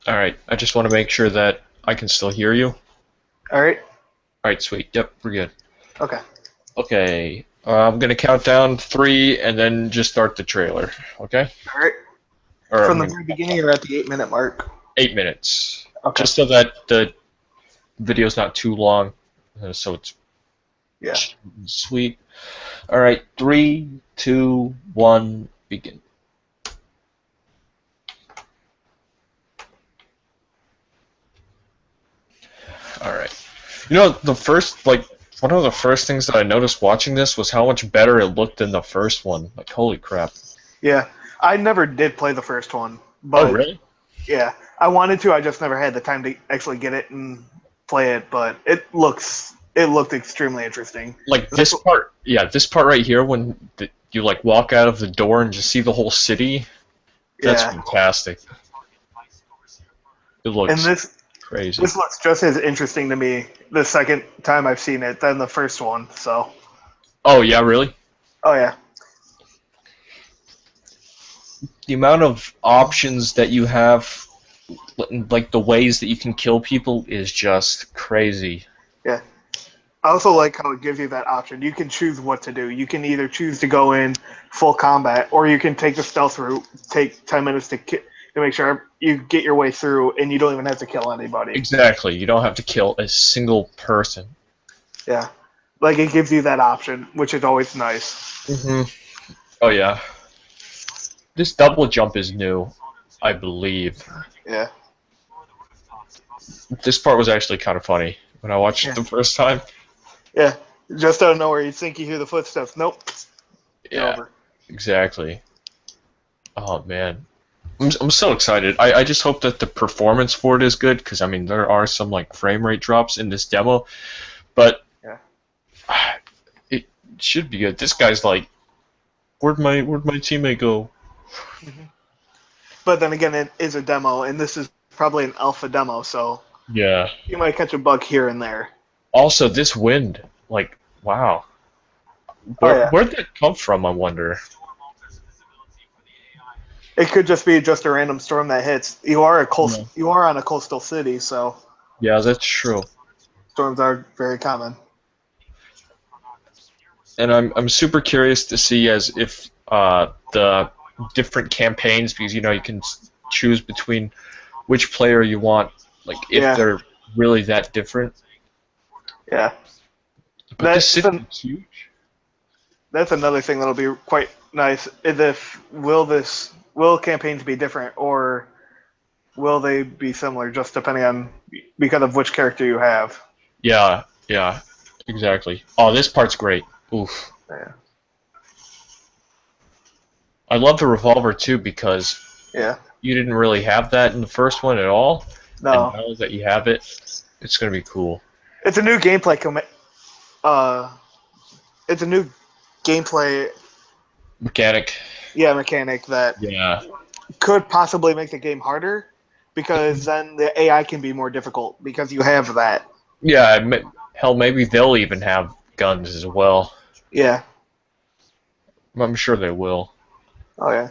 Alright, I just want to make sure that I can still hear you. All right. Alright, sweet. Yep, we're good. Okay. Okay, I'm gonna count down three and then just start the trailer. Okay? All right. Or From I'm the gonna very beginning, you're at the 8 minute mark. 8 minutes. Okay. Just so that the video's not too long, so it's Yeah. sweet. Alright, three, two, one, begin. Alright. The first, one of the first things that I noticed watching this was how much better it looked than the first one. Like, holy crap. Yeah. I never did play the first one, Oh, but really? yeah, I wanted to. I just never had the time to actually get it and play it. But it looked extremely interesting. Like That's this part, yeah, this part right here when you like walk out of the door and just see the whole city, that's yeah. fantastic. It And looks this crazy. this looks just as interesting to me the second time I've seen it than the first one. So. Oh, yeah, really? Oh yeah. The amount of options that you have, like the ways that you can kill people, is just crazy. Yeah. I also like how it gives you that option. You can choose what to do. You can either choose to go in full combat, or you can take the stealth route, take 10 minutes to make sure you get your way through, and you don't even have to kill anybody. Exactly. You don't have to kill a single person. Yeah, like it gives you that option, which is always nice. Hmm. Oh, yeah. This double jump is new, I believe. Yeah, This part was actually kind of funny when I watched it yeah, the first time. yeah. Just out of nowhere, you think you hear the footsteps. Nope, you're Yeah, over. exactly. Oh man, I'm so excited. I just hope that the performance for it is good because I mean there are some like frame rate drops in this demo, but Yeah, it should be good. This guy's like, where'd my teammate go? hmm but then again, it is a demo, and this is probably an alpha demo, so Yeah. you might catch a bug here and there. Also, this wind, like, wow, Oh where yeah, where'd that come from? I wonder. it could just be just a random storm that hits. You are Yeah. you are on a coastal city, so Yeah, that's true. storms are very common. And I'm super curious to see as if the different campaigns because you can choose between which player you want, like if Yeah, they're really that different. yeah. But this That's city an, looks huge. that's another thing that'll be quite nice. Is if will campaigns be different, or will they be similar, just depending on because of which character you have. Yeah, yeah, exactly. Oh, this part's great. Oof. Yeah, I love the revolver too because yeah. you didn't really have that in the first one at all, and No, now that you have it, it's gonna be cool. it's a new gameplay. Uh, it's a new gameplay. Mechanic. Yeah, mechanic that Yeah. could possibly make the game harder because then the AI can be more difficult because you have that. Yeah, hell, maybe they'll even have guns as well. Yeah. I'm sure they will. Oh yeah.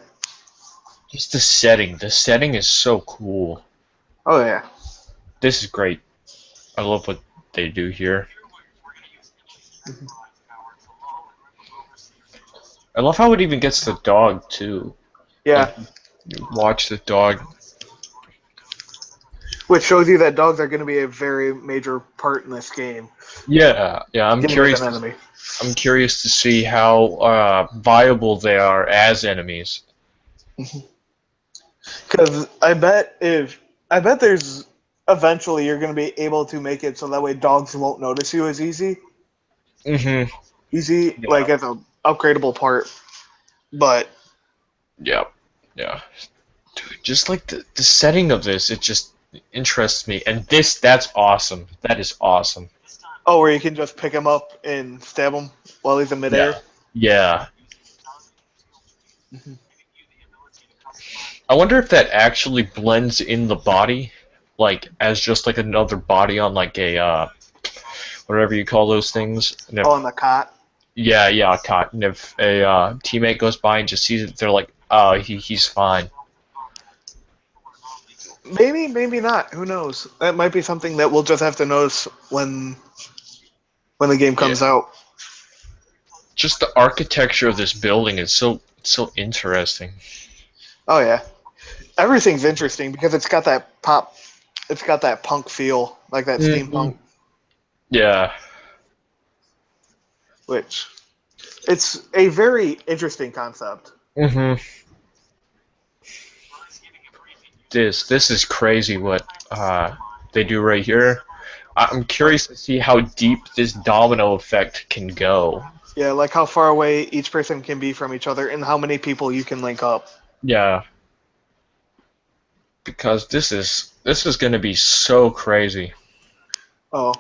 Just the setting. The setting is so cool. Oh yeah. This is great. I love what they do here. I love how it even gets the dog too. Like Yeah. you watch the dog. Which shows you that dogs are going to be a very major part in this game. Yeah, yeah. Game as an enemy. I'm curious to see how viable they are as enemies. Because I bet there's eventually you're going to be able to make it so that way dogs won't notice you as Mm-hmm. easy Yeah. like as a upgradable part. But Yeah. Yeah. Dude, just like the setting of this, it just interests me. And that's awesome. That is awesome. oh, where you can just pick him up and stab him while he's in Yeah. midair. Yeah. I wonder if that actually blends in the body, like as just like another body on like a whatever you call those things. And Oh, if on the cot. yeah, yeah, caught. And if a teammate goes by and just sees it, they're like, oh, he's fine. Maybe, maybe not. Who knows? That might be something that we'll just have to notice when the game Yeah. comes out. Just the architecture of this building is so interesting. Oh yeah, everything's interesting because it's got that pop, it's got that punk feel, like that Hmm. steampunk, Yeah. which it's a very interesting concept. Hmm. This is crazy what they do right here. I'm curious to see how deep this domino effect can go. Yeah, like how far away each person can be from each other and how many people you can link up. Yeah, because this is going to be so crazy. Oh,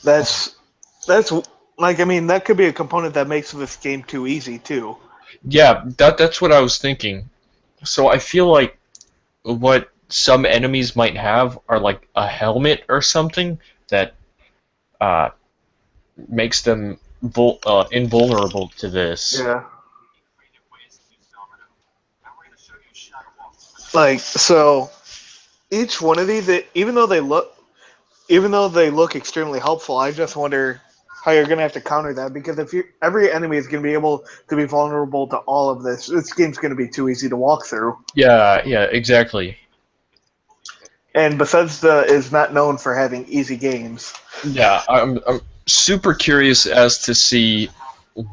that's that's like I mean that could be a component that makes this game too easy too. Yeah, that's what I was thinking. So I feel like what some enemies might have are like a helmet or something that uh, makes them invulnerable to this. Yeah. Like so, each one of these, even though they look extremely helpful, I just wonder how you're gonna have to counter that because if you every enemy is gonna be able to be vulnerable to all of this game's gonna be too easy to walk through. Yeah, yeah, exactly. And Bethesda is not known for having easy games. Yeah, I'm super curious as to see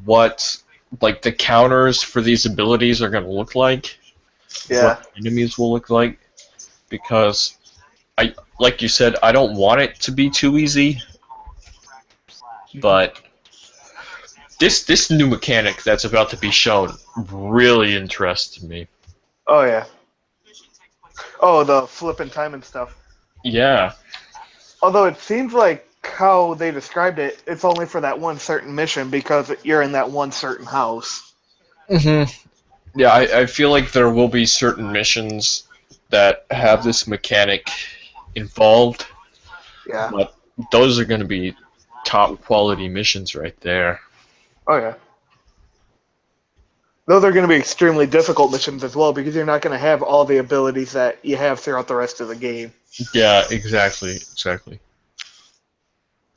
what like the counters for these abilities are going to look like, what Yeah. the enemies will look like, because I like you said, I don't want it to be too easy, but this new mechanic that's about to be shown really interests me. Oh yeah. Oh, the flip and time and stuff. Yeah. Although it seems like how they described it, it's only for that one certain mission because you're in that one certain house. Hmm. Yeah, I feel like there will be certain missions that have this mechanic involved, Yeah. but those are going to be top quality missions right there. Oh yeah. Those are going to be extremely difficult missions as well because you're not going to have all the abilities that you have throughout the rest of the game. Yeah, exactly, exactly.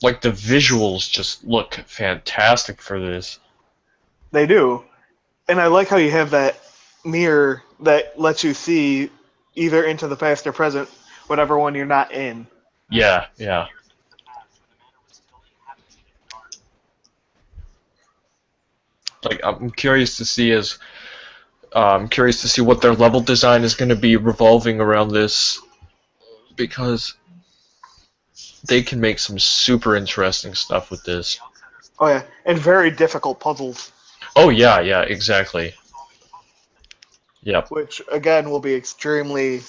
Like the visuals just look fantastic for this. They do. And I like how you have that mirror that lets you see either into the past or present, whatever one you're not in. Yeah, yeah. Like I'm curious to see as I'm curious to see what their level design is going to be revolving around this because they can make some super interesting stuff with this. Oh yeah, and very difficult puzzles, Oh yeah, yeah, exactly. Yep. which again will be extremely.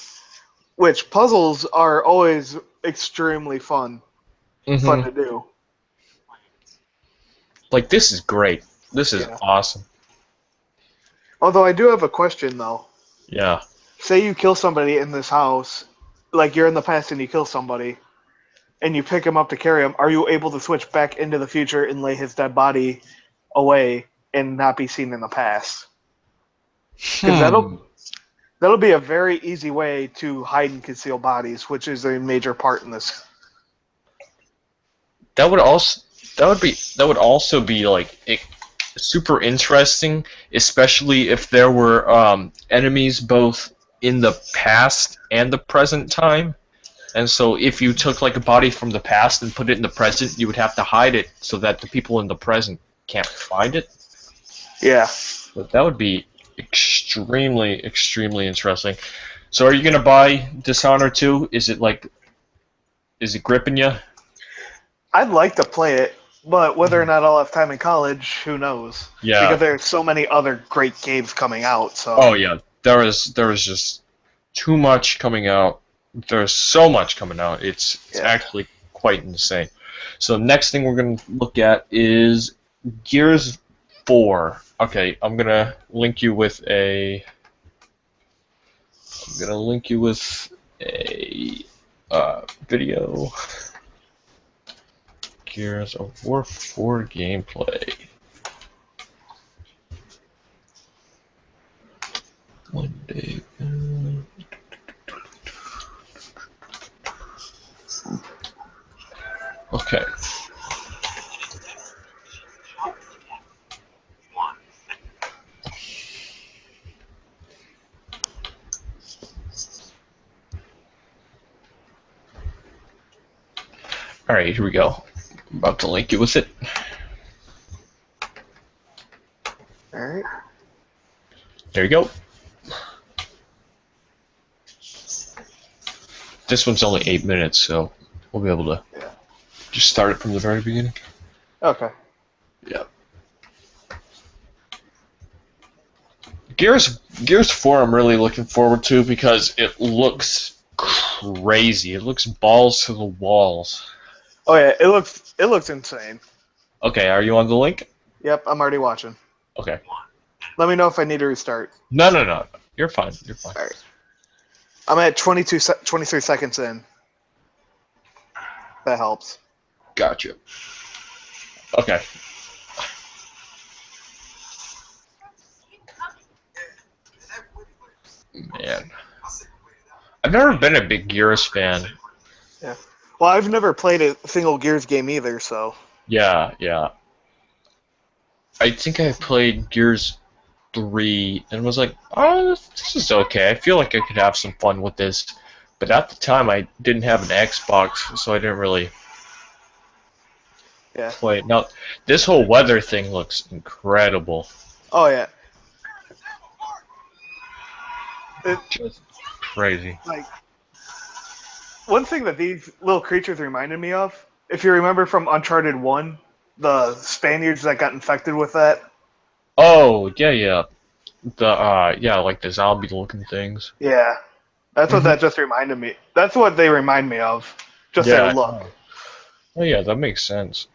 Which puzzles are always extremely fun Mhm. to do. Like this is great. This is Yeah. awesome. Although I do have a question though. Yeah. Say you kill somebody in this house, like you're in the past and you kill somebody, and you pick him up to carry him. Are you able to switch back into the future and lay his dead body away and not be seen in the past? Because Hmm. that'll be a very easy way to hide and conceal bodies, which is a major part in this. That would also that would also be like super interesting, especially if there were enemies both in the past and the present time. And so if you took like a body from the past and put it in the present, you would have to hide it so that the people in the present can't find it. Yeah, But that would be extremely interesting. So are you gonna buy Dishonored 2? Is it gripping you? I'd like to play it, but whether or not I'll have time in college, who knows? Because Yeah. there's so many other great games coming out. So Oh yeah. There is just too much coming out. There's so much coming out. It's yeah, actually quite insane. So next thing we're gonna look at is Gears 4. Okay, I'm gonna link you with a video. Gears of War 4 gameplay. All right, here we go. I'm about to link you with it. All right. There you go. This one's only 8 minutes, so we'll be able to just start it from the very beginning. Okay. Yeah. Gears 4 I'm really looking forward to because it looks crazy. It looks balls to the walls. Oh yeah, it looks insane. Okay, are you on the link? Yep, I'm already watching. Okay. Let me know if I need to restart. No. You're fine. You're fine. All right. I'm at 23 seconds in. That helps. Gotcha. Okay. Man. I've never been a big Gears fan. Yeah. Well, I've never played a single Gears game either, so. Yeah. I think I played Gears 3 and was like, oh, this is okay. I feel like I could have some fun with this. But at the time, I didn't have an Xbox, so I didn't really play it. Now, this whole weather thing looks incredible. Oh, yeah. Just crazy. Like, one thing that these little creatures reminded me of, if you remember from Uncharted 1, the Spaniards that got infected with that. Oh, yeah. Like the zombie-looking things. Yeah. That's what that just reminded me. That's what they remind me of. Just their look. Oh, yeah, that makes sense.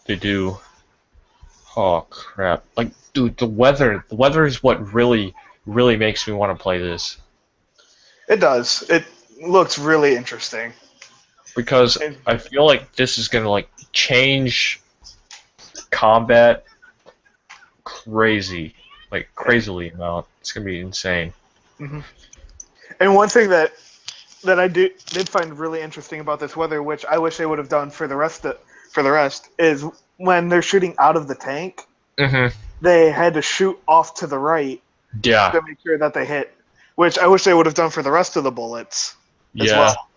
They do. Oh, crap. Like, dude, the weather is what really makes me want to play this. It does. It looks really interesting. Because I feel like this is going to, like, change combat crazily amount. It's going to be insane. Mm-hmm. And one thing that I did find really interesting about this weather, which I wish they would have done for the rest, is when they're shooting out of the tank, they had to shoot off to the right to make sure that they hit, which I wish they would have done for the rest of the bullets as well.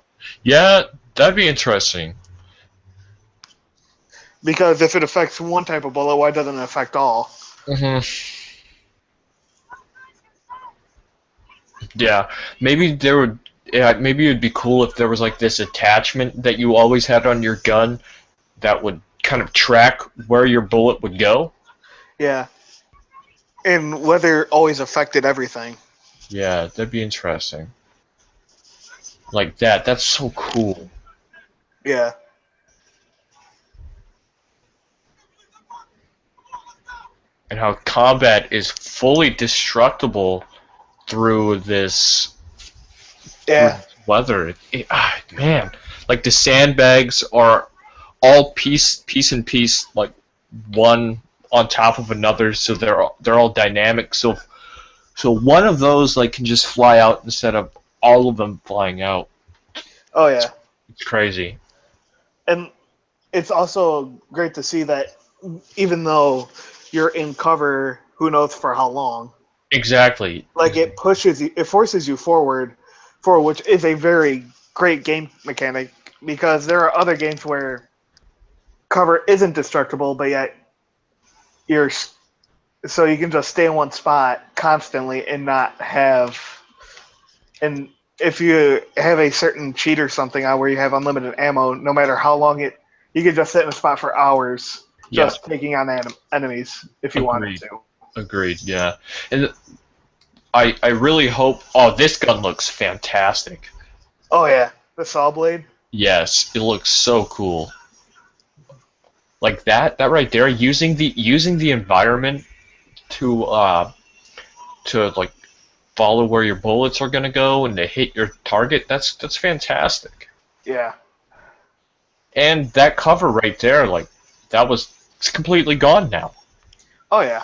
Yeah, that'd be interesting. Because if it affects one type of bullet, why doesn't it affect all? Yeah, maybe maybe it'd be cool if there was like this attachment that you always had on your gun that would kind of track where your bullet would go. Yeah. And weather always affected everything. Yeah, that'd be interesting. Like that. That's so cool. Yeah. And how combat is fully destructible through this weather. Man, like the sandbags are all piece, like one on top of another, so they're all dynamic. So one of those like can just fly out instead of all of them flying out. Oh yeah, it's crazy. And it's also great to see that even though you're in cover, who knows for how long. Exactly. Like it forces you forward, which is a very great game mechanic, because there are other games where cover isn't destructible, but yet so you can just stay in one spot constantly and not have. And if you have a certain cheat or something on where you have unlimited ammo, no matter how long you can just sit in a spot for hours, just taking on enemies if you wanted to. Agreed. Yeah, and I really hope. Oh, this gun looks fantastic. Oh yeah, the saw blade. Yes, it looks so cool. Like that right there, using the environment to like follow where your bullets are gonna go and to hit your target. That's fantastic. Yeah. And that cover right there, like it's completely gone now. Oh yeah,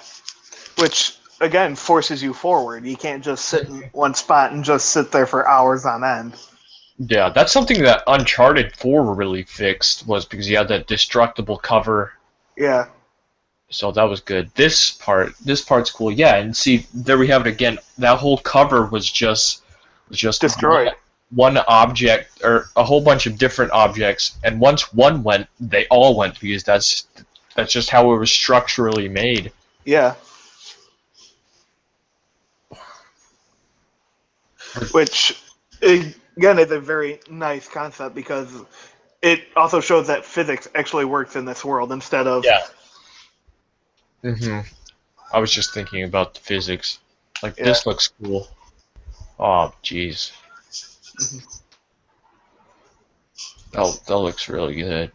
which again forces you forward. You can't just sit in one spot and just sit there for hours on end. Yeah, that's something that Uncharted 4 really fixed, was because you had that destructible cover. Yeah. So that was good. This part's cool. Yeah, and see, there we have it again. That whole cover was just destroyed. one object or a whole bunch of different objects, and once one went, they all went because that's just how it was structurally made. Yeah. Which, again, is a very nice concept because it also shows that physics actually works in this world instead of. Yeah. I was just thinking about the physics. Like, Yeah. this looks cool. Oh, jeez. That looks really good.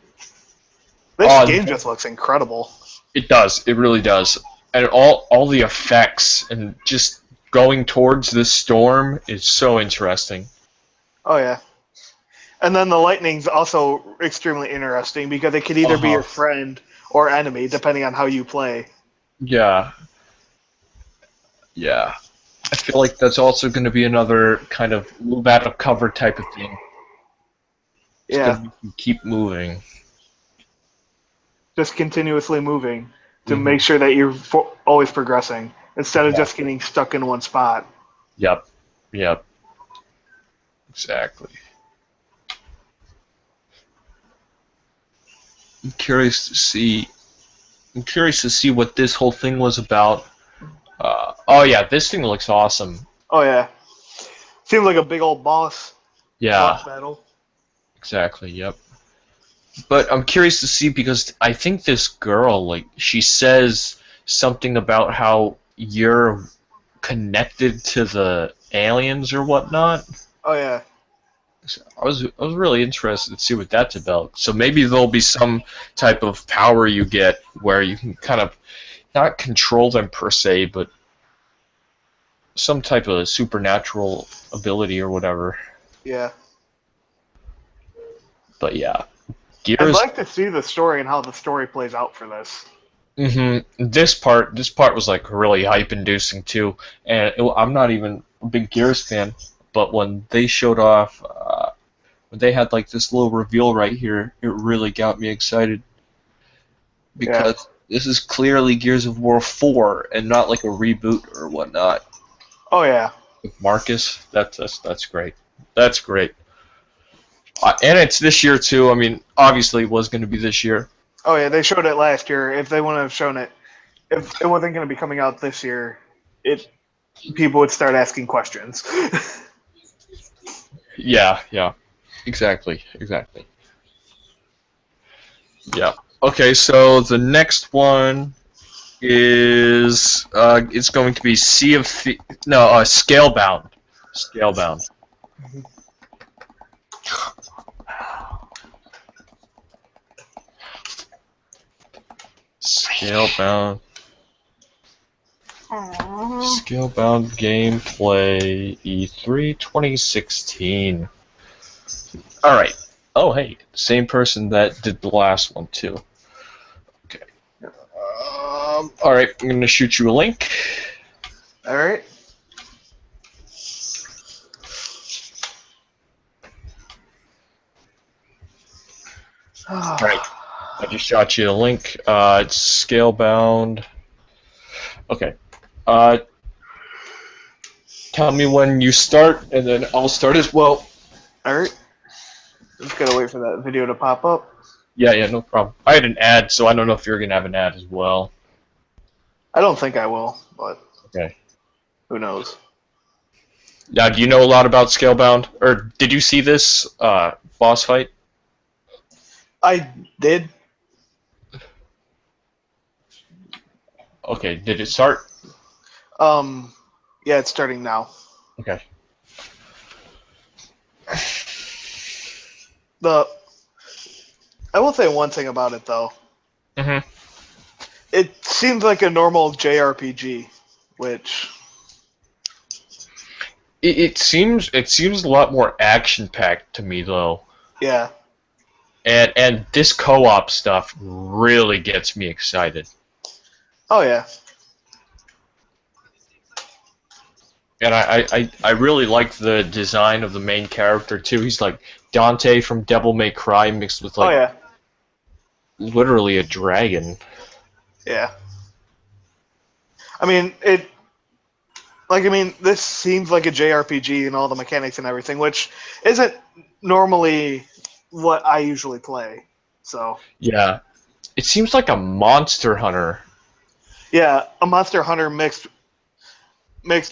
This game just looks incredible. It does. It really does. And all the effects and just going towards this storm is so interesting. Oh yeah. And then the lightning's also extremely interesting because it could either be your friend or enemy depending on how you play. Yeah. Yeah. I feel like that's also going to be another kind of move out of cover type of thing. It's Yeah. going to keep moving. Just continuously moving to make sure that you're always progressing instead of just getting stuck in one spot. Yep. Yep. Exactly. I'm curious to see what this whole thing was about. Oh yeah, this thing looks awesome. Oh yeah. Seems like a big old boss. Yeah. Boss battle. Exactly, yep. But I'm curious to see because I think this girl, like, she says something about how you're connected to the aliens or whatnot. Oh yeah. I was really interested to see what that's about. So maybe there'll be some type of power you get where you can kind of not control them per se, but some type of supernatural ability or whatever. Yeah. But yeah, Gears. I'd like to see the story and how the story plays out for this. This part was like really hype-inducing too, and I'm not even a big Gears fan, but when they showed off, when they had like this little reveal right here, it really got me excited because this is clearly Gears of War 4 and not like a reboot or whatnot. Oh yeah. With Marcus, that's great. That's great. And it's this year too. I mean, obviously it was going to be this year. Oh yeah, they showed it last year. If they wouldn't have shown it, if it wasn't going to be coming out this year, people would start asking questions. Yeah, exactly. Yeah. Okay, so the next one is it's going to be Scalebound. Scalebound. Scalebound. Scalebound gameplay E3 2016. Alright. Oh, hey. Same person that did the last one, too. Okay. Alright, I'm going to shoot you a link. Alright. Alright. I just shot you a link. It's Scalebound. Okay. Tell me when you start, and then I'll start as well. Alright. Just gotta wait for that video to pop up. Yeah, no problem. I had an ad, so I don't know if you're gonna have an ad as well. I don't think I will, but okay. Who knows? Now, do you know a lot about Scalebound, or did you see this boss fight? I did. Okay, did it start? Yeah, it's starting now. Okay. I will say one thing about it though. Mm-hmm. It seems like a normal JRPG, which it seems a lot more action packed to me though. Yeah. And this co-op stuff really gets me excited. Oh yeah. And I really like the design of the main character too. He's like Dante from Devil May Cry mixed with like literally a dragon. Yeah. I mean, Like, I mean, this seems like a JRPG and all the mechanics and everything, which isn't normally what I usually play. So, Yeah, it seems like a Monster Hunter. yeah, a Monster Hunter mixed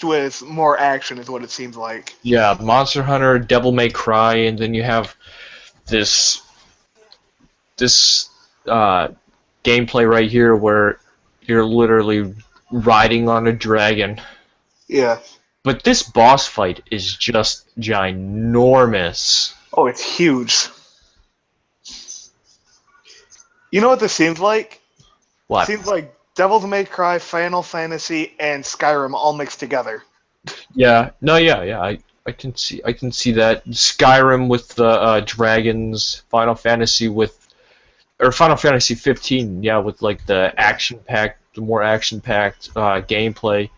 with more action is what it seems like. Yeah, Monster Hunter, Devil May Cry, and then you have this this uh, gameplay right here where you're literally riding on a dragon. Yeah. But this boss fight is just ginormous. Oh, it's huge. You know what this seems like? What? Seems like Devil May Cry, Final Fantasy, and Skyrim all mixed together. Yeah, no, yeah. I can see that. Skyrim with the dragons, Final Fantasy 15, yeah, with like the more action-packed gameplay,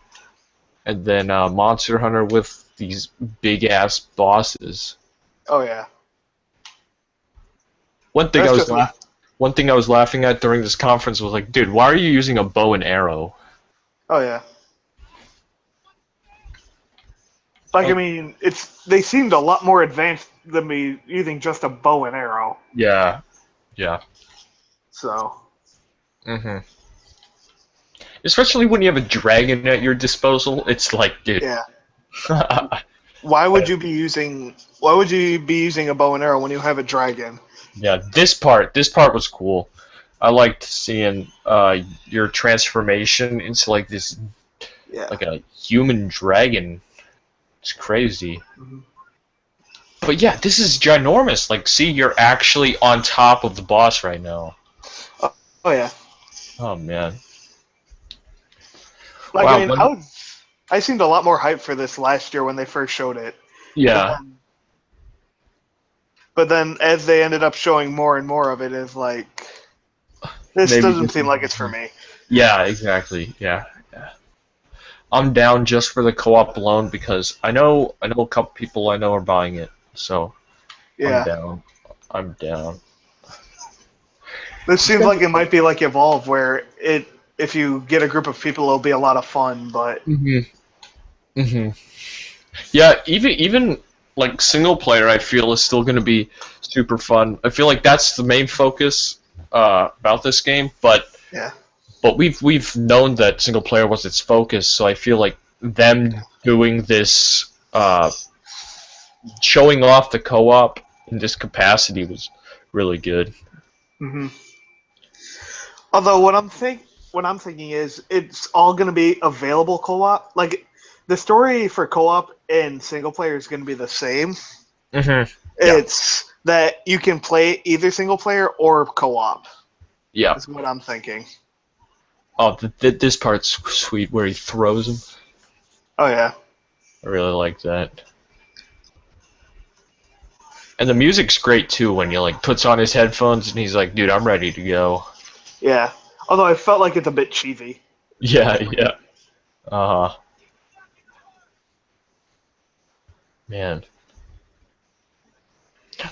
and then Monster Hunter with these big-ass bosses. Oh yeah. One thing I That's was just one thing I was laughing at during this conference was like, dude, why are you using a bow and arrow? Oh yeah. Like, I Oh, mean, they seemed a lot more advanced than me using just a bow and arrow. yeah, yeah. So, hmm Especially when you have a dragon at your disposal, it's like, dude. yeah. Why would you be using a bow and arrow when you have a dragon? Yeah, this part was cool. I liked seeing your transformation into like this Yeah. like a human dragon. It's crazy. Mhm. But yeah, this is ginormous. Like, see, you're actually on top of the boss right now. Oh yeah. Oh man. Like, I Wow. mean, I seemed a lot more hyped for this last year when they first showed it. But Yeah. then, but then as they ended up showing more and more of it, is like this Maybe doesn't this seem is. like it's for me. Yeah, exactly. Yeah. Yeah. I'm down just for the co-op alone because I know a couple people I know are buying it. So I'm Yeah. down. I'm down. This seems like it might be like Evolve, where if you get a group of people, it'll be a lot of fun. But hmm hmm Yeah, even like single player, I feel is still going to be super fun. I feel like that's the main focus about this game, yeah, but we've known that single player was its focus, so I feel like them doing this, showing off the co-op in this capacity was really good. hmm although what I'm thinking is it's all going to be available co-op. Like the story for co-op and single player is going to be the same. hmm Yeah, It's that you can play either single player or co-op. yeah. Is what I'm thinking. Oh, this part's sweet where he throws him. Oh yeah, I really like that. And the music's great too when he like puts on his headphones and he's like, "Dude, I'm ready to go." yeah. Although I felt like it's a bit cheesy. Yeah, yeah. Man.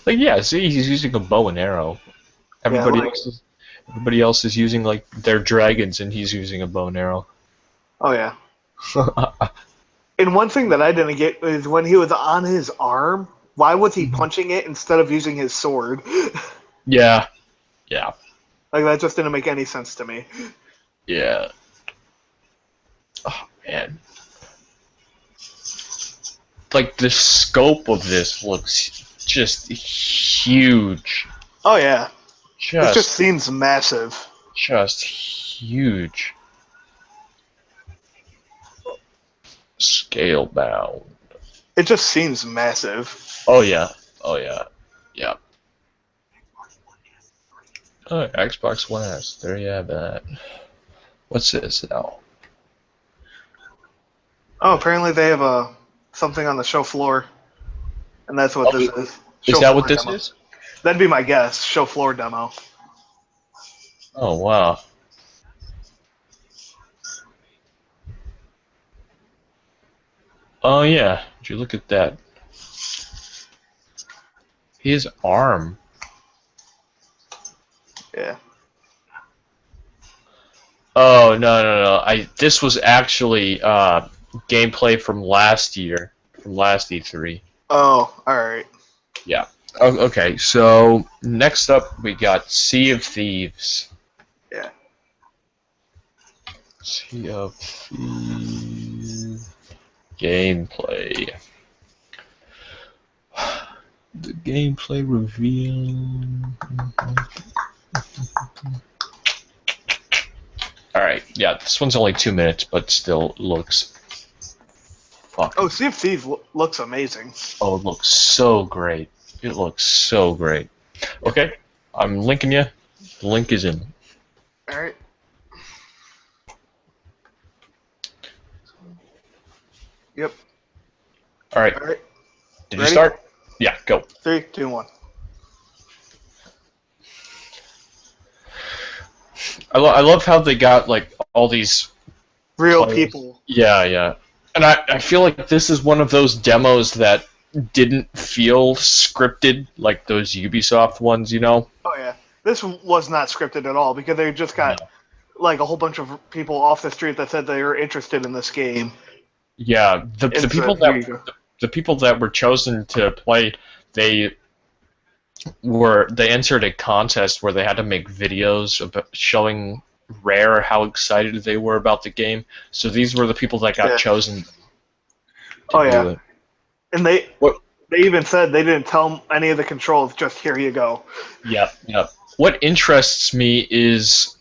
Like yeah, see, he's using a bow and arrow. Yeah, Everybody like else is everybody else is using like their dragons and he's using a bow and arrow. oh yeah. And one thing that I didn't get is when he was on his arm, why was he punching it instead of using his sword? Yeah, yeah, Like that just didn't make any sense to me. yeah. Oh man. Like the scope of this looks just huge. Oh yeah, this just Just seems massive. just huge. Scale bound. It just seems massive. Oh yeah. Oh yeah. Yeah. Oh, Xbox One S. There you have that. What's this now? Oh, apparently they have something on the show floor, and that's what this Oh, is. is Show that what floor this demo. is? That'd be my guess. Show floor demo. Oh wow. Oh yeah. Did you look at that? His arm. Yeah. Oh no. This was actually gameplay from last year, from last E3. Oh, all right. Yeah. Okay, so next up we got Sea of Thieves. Yeah. Sea of Thieves gameplay. The gameplay reveal. Alright, yeah, this one's only 2 minutes, but still looks fucking. Oh, Sea of Thieves looks amazing. Oh, it looks so great. It looks so great. Okay, I'm linking you. The link is in. All right. Yep. Alright, All right. did Ready? you start? Yeah, go. 3, 2, 1. I love how they got, like, all these Real players. people. Yeah, yeah. And I feel like this is one of those demos that didn't feel scripted like those Ubisoft ones, you know? Oh yeah. This was not scripted at all because they just got like a whole bunch of people off the street that said they were interested in this game. Yeah, the And people so, here you go. the people that were chosen to play, they entered a contest where they had to make videos about showing Rare how excited they were about the game. So these were the people that got Yeah. chosen to Oh do yeah. it. And they What? even said they didn't tell them any of the controls. Just here you go. Yeah, yeah. What interests me is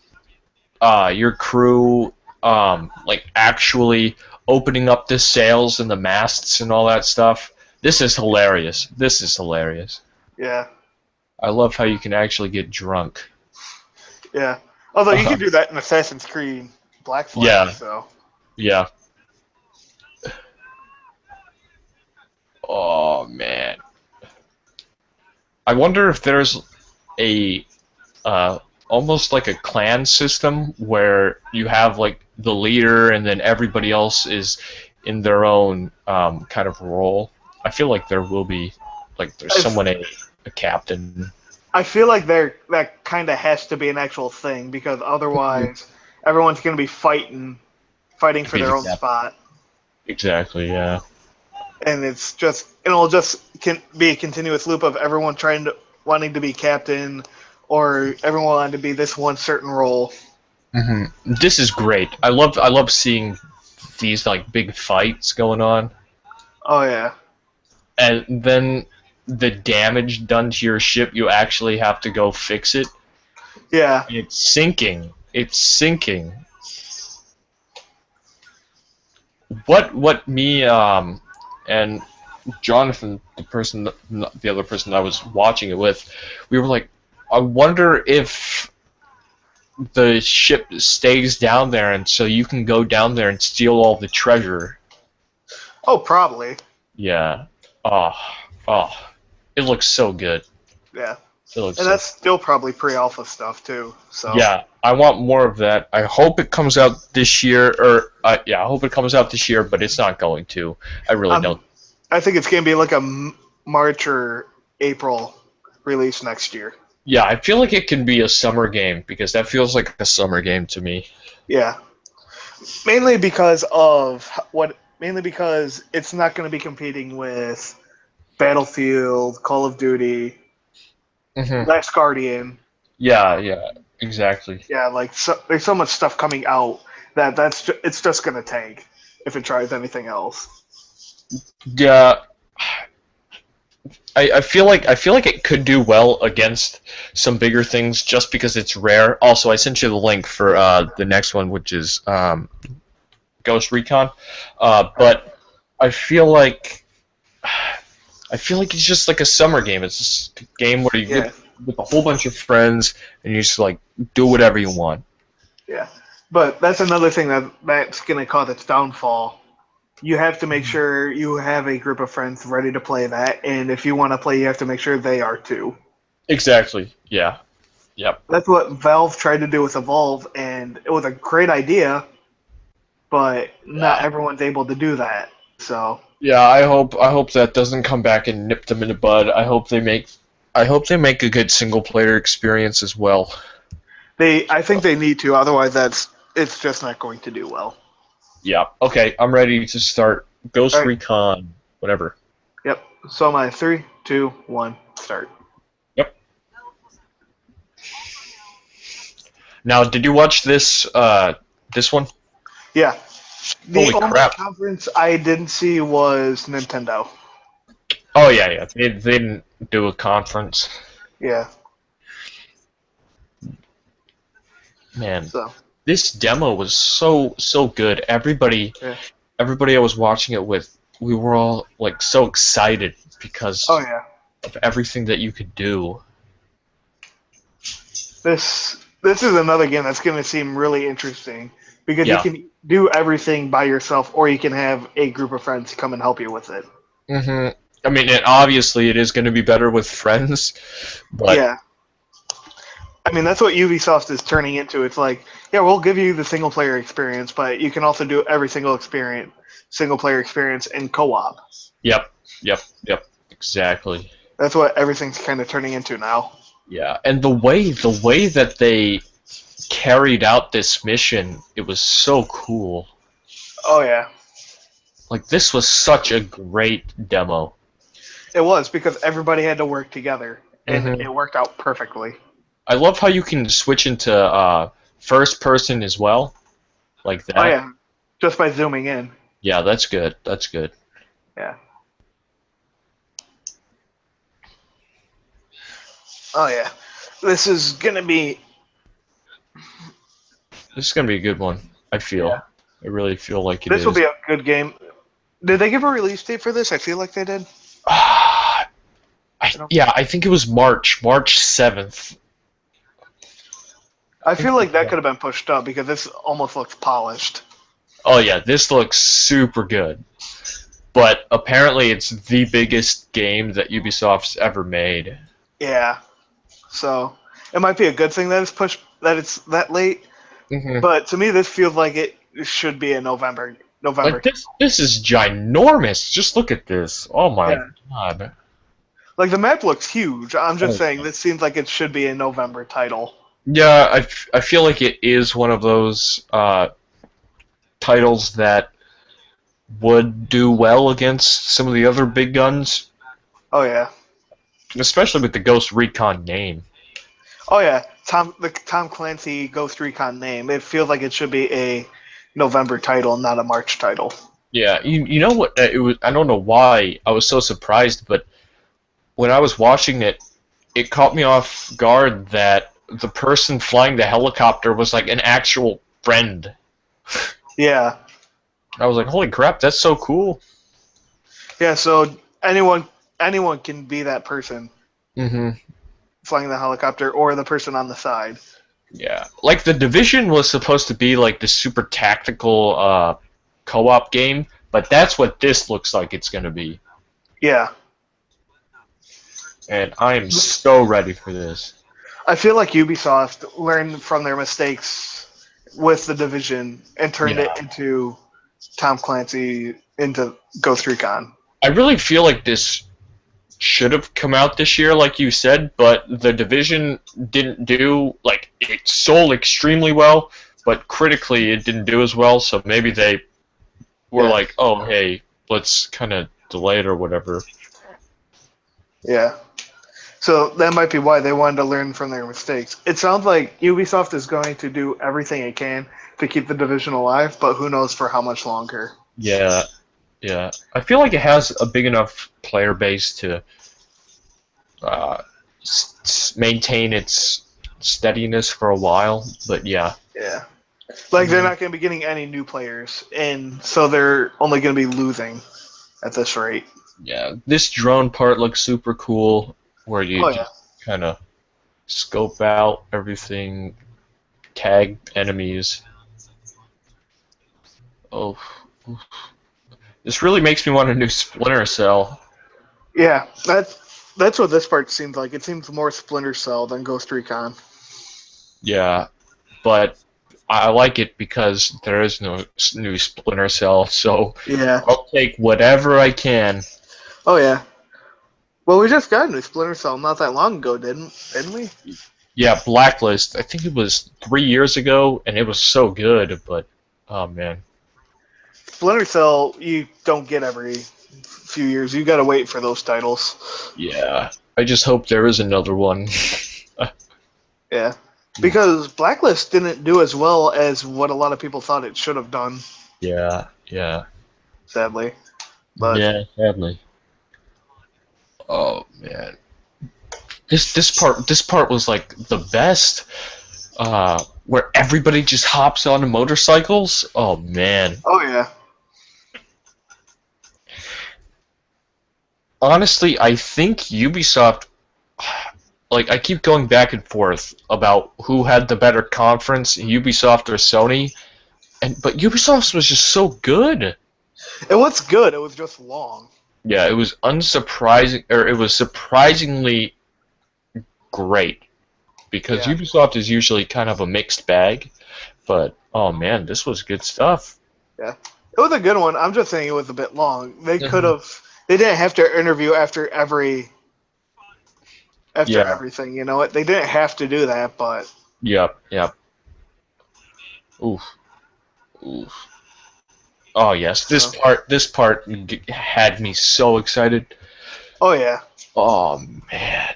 your crew like actually opening up the sails and the masts and all that stuff. This is hilarious. This is hilarious. Yeah. I love how you can actually get drunk. Yeah. Although you can do that in Assassin's Creed Black Flag. Yeah. So. Yeah. Oh man. I wonder if there's a almost like a clan system where you have like the leader and then everybody else is in their own kind of role. I feel like there will be like there's someone a captain. I feel like that kind of has to be an actual thing because otherwise everyone's going to be fighting for Be their the own captain. spot, Exactly. Yeah. and it'll just be a continuous loop of everyone wanting to be captain, or everyone wanting to be this one certain role. This is great. I love seeing these like big fights going on, Oh yeah, and then the damage done to your ship, you actually have to go fix it. yeah, It's sinking. It's sinking. What me and Jonathan, the other person I was watching it with, we were like, I wonder if the ship stays down there, and so you can go down there and steal all the treasure. oh probably, Yeah. Oh, oh, it looks so good. yeah, It looks. and So that's still probably pre-alpha stuff too. So Yeah, I want more of that. I hope it comes out this year, or yeah, I hope it comes out this year, but it's not going to. I really don't. I think it's going to be like a March or April release next year. Yeah, I feel like it can be a summer game because that feels like a summer game to me. Yeah, mainly because it's not going to be competing with Battlefield, Call of Duty, Hmm. Last Guardian. Yeah, yeah, exactly. Yeah, there's so much stuff coming out that it's just going to tank if it tries anything else. Yeah, I feel like it could do well against some bigger things just because it's rare. Also, I sent you the link for the next one, which is Ghost Recon. But I feel like it's just like a summer game. It's just a game where you get with a whole bunch of friends and you just like do whatever you want. Yeah, but that's another thing that's going to cause its downfall. You have to make sure you have a group of friends ready to play that, and if you want to play, you have to make sure they are too. Exactly. Yeah. Yep. That's what Valve tried to do with Evolve, and it was a great idea, but not everyone's able to do that. So Yeah, I hope that doesn't come back and nip them in the bud. I hope they make a good single player experience as well. I think they need to, otherwise it's just not going to do well. Yeah. Okay, I'm ready to start. All Ghost right. Recon, whatever. Yep. So my 3, 2, 1, start. Yep. Now, did you watch this one? Yeah. The Holy only crap! conference I didn't see was Nintendo. Oh yeah, yeah. They didn't do a conference. Yeah. Man, So this demo was so good. yeah. Everybody I was watching it with, we were all like so excited Oh because yeah. of everything that you could do. This is another game that's going to seem really interesting because you Yeah. can do everything by yourself, or you can have a group of friends come and help you with it. I mean, obviously it is going to be better with friends, but Yeah. I mean, that's what Ubisoft is turning into. It's like, yeah, we'll give you the single player experience, but you can also do every single player experience in co-op. yep, yep, exactly. That's what everything's kind of turning into now. Yeah, and the way that they carried out this mission, it was so cool. Oh yeah, Like this was such a great demo. it was because everybody had to work together, and hmm it worked out perfectly. I love how you can switch into first person as well, like Oh that. yeah, just by zooming in. Yeah, that's good. That's good. Yeah. Oh yeah, this is gonna be. This is gonna be a good one. I Yeah, feel. I really feel like it this will is. be a good game. Did they give a release date for this? I feel like they did. I don't. Yeah, I think it was March 7th. I feel like that could have been pushed up because this almost looks polished. Oh yeah, this looks super good. But apparently it's the biggest game that Ubisoft's ever made. Yeah. So it might be a good thing that it's pushed that it's that late. hmm But to me, this feels like it should be a November Like title. this is ginormous. Just look at this. Oh my Yeah. god. Like the map looks huge. I'm just Oh, saying this seems like it should be a November title. yeah, I feel like it is one of those titles that would do well against some of the other big guns, Oh yeah. especially with the Ghost Recon name. Oh yeah. The Tom Clancy Ghost Recon name. It feels like it should be a November title, not a March title. Yeah, you know what? It was. I don't know why I was so surprised, but when I was watching it, it caught me off guard that the person flying the helicopter was like an actual friend. Yeah. I was like, holy crap, that's so cool. Yeah. So anyone can be that person hmm flying the helicopter or the person on the side. Yeah, like the Division was supposed to be like this super tactical co-op game, but that's what this looks like it's gonna be, Yeah. and I am so ready for this. I feel like Ubisoft learned from their mistakes with the Division and turned it Yeah, into Tom Clancy into Ghost Recon. I really feel like this should have come out this year, like you said, but the Division didn't do like it sold extremely well, but critically it didn't do as well. So maybe they were Yeah. like, "Oh, hey, let's kind of delay it or whatever." Yeah. So that might be why they wanted to learn from their mistakes. It sounds like Ubisoft is going to do everything it can to keep the division alive, but who knows for how much longer. Yeah, yeah. I feel like it has a big enough player base to uh, maintain its steadiness for a while. But yeah, Yeah. Like they're not going to be getting any new players, and so they're only going to be losing at this rate. yeah. This drone part looks super cool, where you Oh yeah. just kind of scope out everything, tag enemies. Oh, this really makes me want a new Splinter Cell. Yeah, that's what this part seems like. It seems more Splinter Cell than Ghost Recon. Yeah, but I like it because there is no new Splinter Cell, so Yeah. I'll take whatever I can. Oh yeah. Well, we just got a new Splinter Cell not that long ago, didn't we? Yeah, Blacklist. I think it was 3 years ago, and it was so good. But oh man, Splinter Cell, you don't get every few years. You got to wait for those titles. Yeah. I just hope there is another one. Yeah, because Blacklist didn't do as well as what a lot of people thought it should have done. Yeah, yeah. Sadly, but Yeah, sadly. Oh man. This part was like the best. Where everybody just hops onto motorcycles. Oh man. oh yeah, Honestly, I think Ubisoft, like, I keep going back and forth about who had the better conference, Ubisoft or Sony, but Ubisoft was just so good. it was good. It was just long. Yeah, it was unsurprising, or it was surprisingly great because Yeah, Ubisoft is usually kind of a mixed bag. But oh man, this was good stuff. yeah, it was a good one. I'm just saying it was a bit long. They could Mhm. have. They didn't have to interview after Yeah. everything. You know what? They didn't have to do that, but Yep. Yep. Oof. Oof. Oh yes, this so. part had me so excited. Oh yeah, Oh man,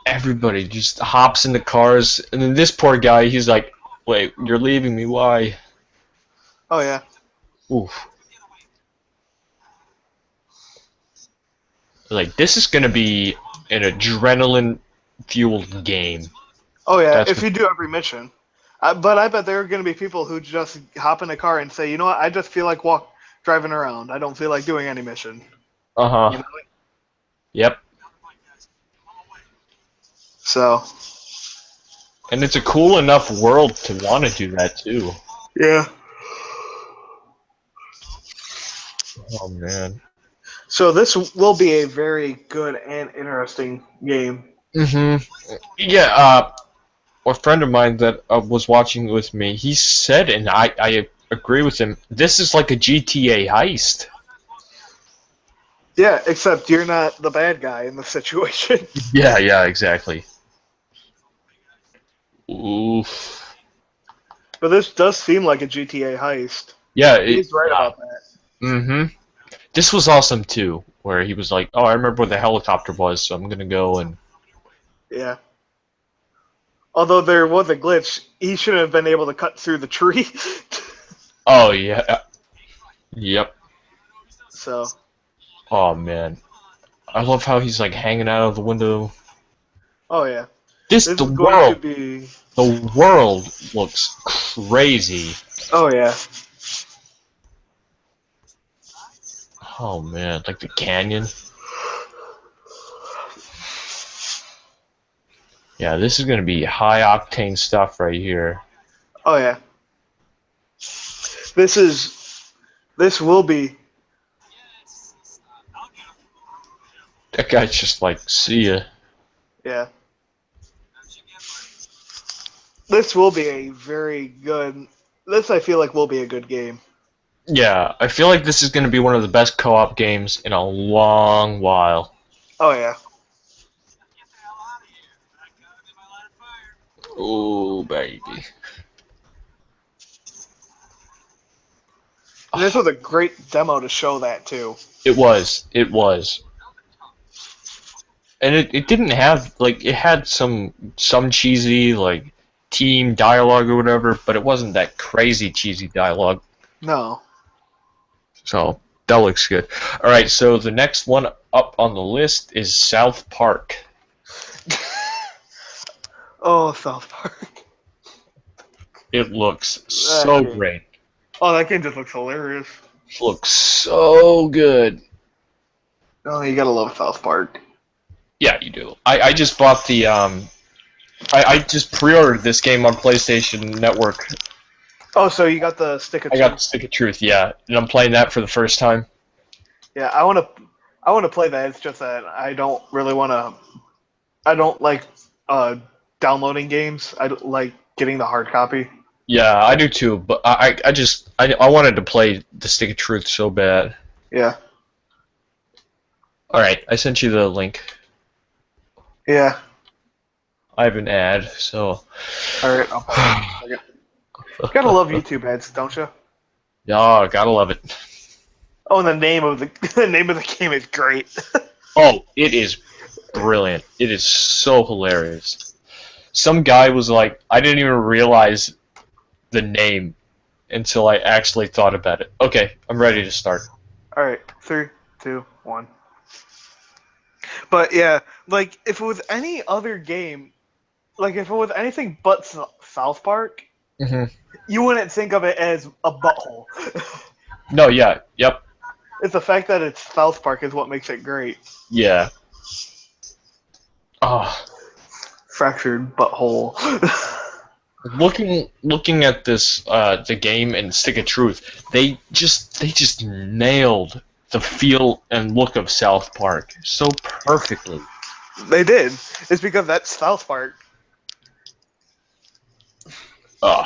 everybody just hops in the cars, and then this poor guy, he's like, "Wait, you're leaving me? Why?" oh yeah, Oof. Like this is gonna be an adrenaline-fueled game. oh yeah. That's If you do every mission, but I bet there are going to be people who just hop in a car and say, you know what? I just feel like driving around. I don't feel like doing any mission. You uh-huh. know. Yep. So And it's a cool enough world to want to do that too. yeah. Oh man. So this will be a very good and interesting game. Yeah. A friend of mine that was watching with me, he said, and I agree with him. This is like a GTA heist. Yeah, except you're not the bad guy in the situation. Yeah, yeah, exactly. Oof. But this does seem like a GTA heist. Yeah, He's right about that. mm-hmm. This was awesome too, where he was like, "Oh, I remember where the helicopter was, so I'm gonna go and." Yeah. Although there was a glitch, he shouldn't have been able to cut through the tree. Oh yeah. Yep. So, Oh man, I love how he's like hanging out of the window. oh yeah. This This is going to be. the world looks crazy. Oh yeah. Oh man, like the canyon. Yeah, this is gonna be high octane stuff right here. Oh yeah. This is. This will be. That guy's just like, see ya. Yeah. This will be a very good. This I feel like will be a good game. Yeah, I feel like this is gonna be one of the best co-op games in a long while. Oh yeah. Oh baby. And this was a great demo to show that too. It was. It was. And it didn't have like it had some cheesy like team dialogue or whatever, but it wasn't that crazy cheesy dialogue. No. So that looks good. All right, so the next one up on the list is South Park. Oh, South Park. It looks That so game. great. Oh, that game just looks hilarious. It looks so good. Oh, you gotta love South Park. Yeah, you do. I just bought the I just pre-ordered this game on PlayStation Network. Oh, so you got the Stick of I got the Truth. Stick of Truth, yeah, and I'm playing that for the first time. Yeah, I wanna play that. It's just that I don't really wanna. I don't like downloading games. I don't like getting the hard copy. Yeah, I do too, but I wanted to play the Stick of Truth so bad. Yeah. All right, I sent you the link. Yeah. I have an ad, so All right. I'll play it in a second. Gotta love YouTube ads, don't you? Yeah, gotta love it. Oh, and the name of the the name of the game is great. Oh, it is brilliant. It is so hilarious. Some guy was like, I didn't even realize the name until I actually thought about it. Okay, I'm ready to start. All right, 3, 2, 1. But yeah, like if it was any other game, like if it was anything but South Park, Hmm. you wouldn't think of it as a butthole. No, yeah, yep, It's the fact that it's South Park is what makes it great. yeah. Oh, Fractured butthole. looking at this the game and Stick of Truth, they just nailed the feel and look of South Park so perfectly. They did. It's because that's South Park. Oh,